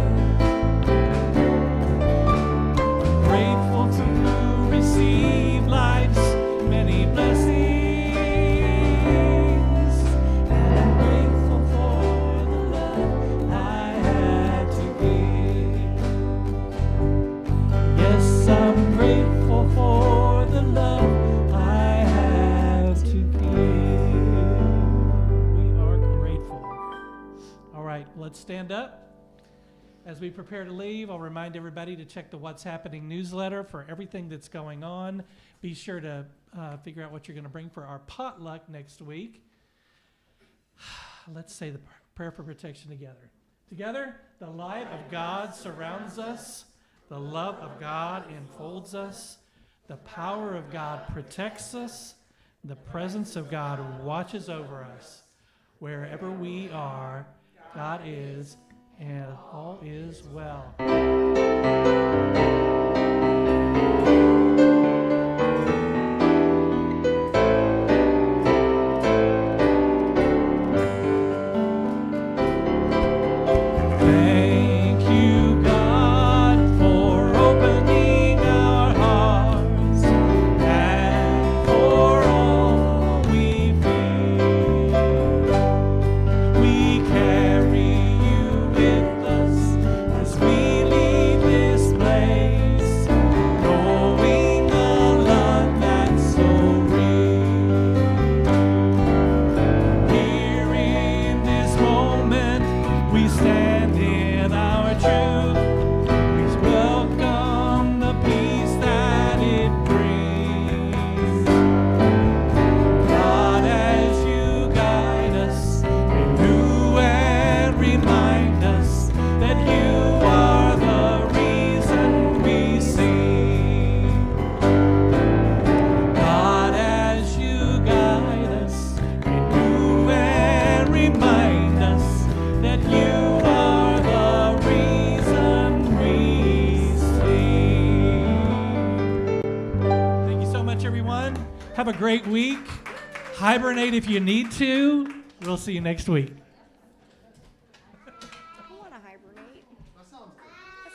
Grateful to receive life's many blessings. And I'm grateful for the love I had to give. Yes, I'm grateful for the love I have to give. We are grateful. All right, let's stand up. As we prepare to leave, I'll remind everybody to check the What's Happening newsletter for everything that's going on. Be sure to figure out what you're going to bring for our potluck next week. Let's say the prayer for protection together. Together, the light of God surrounds us. The love of God enfolds us. The power of God protects us. The presence of God watches over us. Wherever we are, God is, and all is well. Thank you, God, for opening our hearts and for all we feel. We carry you with us as we leave this place, knowing a love that's so real. Here in this moment, we stand in our truth. Please welcome the peace that it brings. God, as you guide us, renew and remind us that you are the reason we sing. God, as you guide us, renew and remind us that you are the reason we sing. Thank you so much, everyone. Have a great week. Hibernate if you need to. We'll see you next week.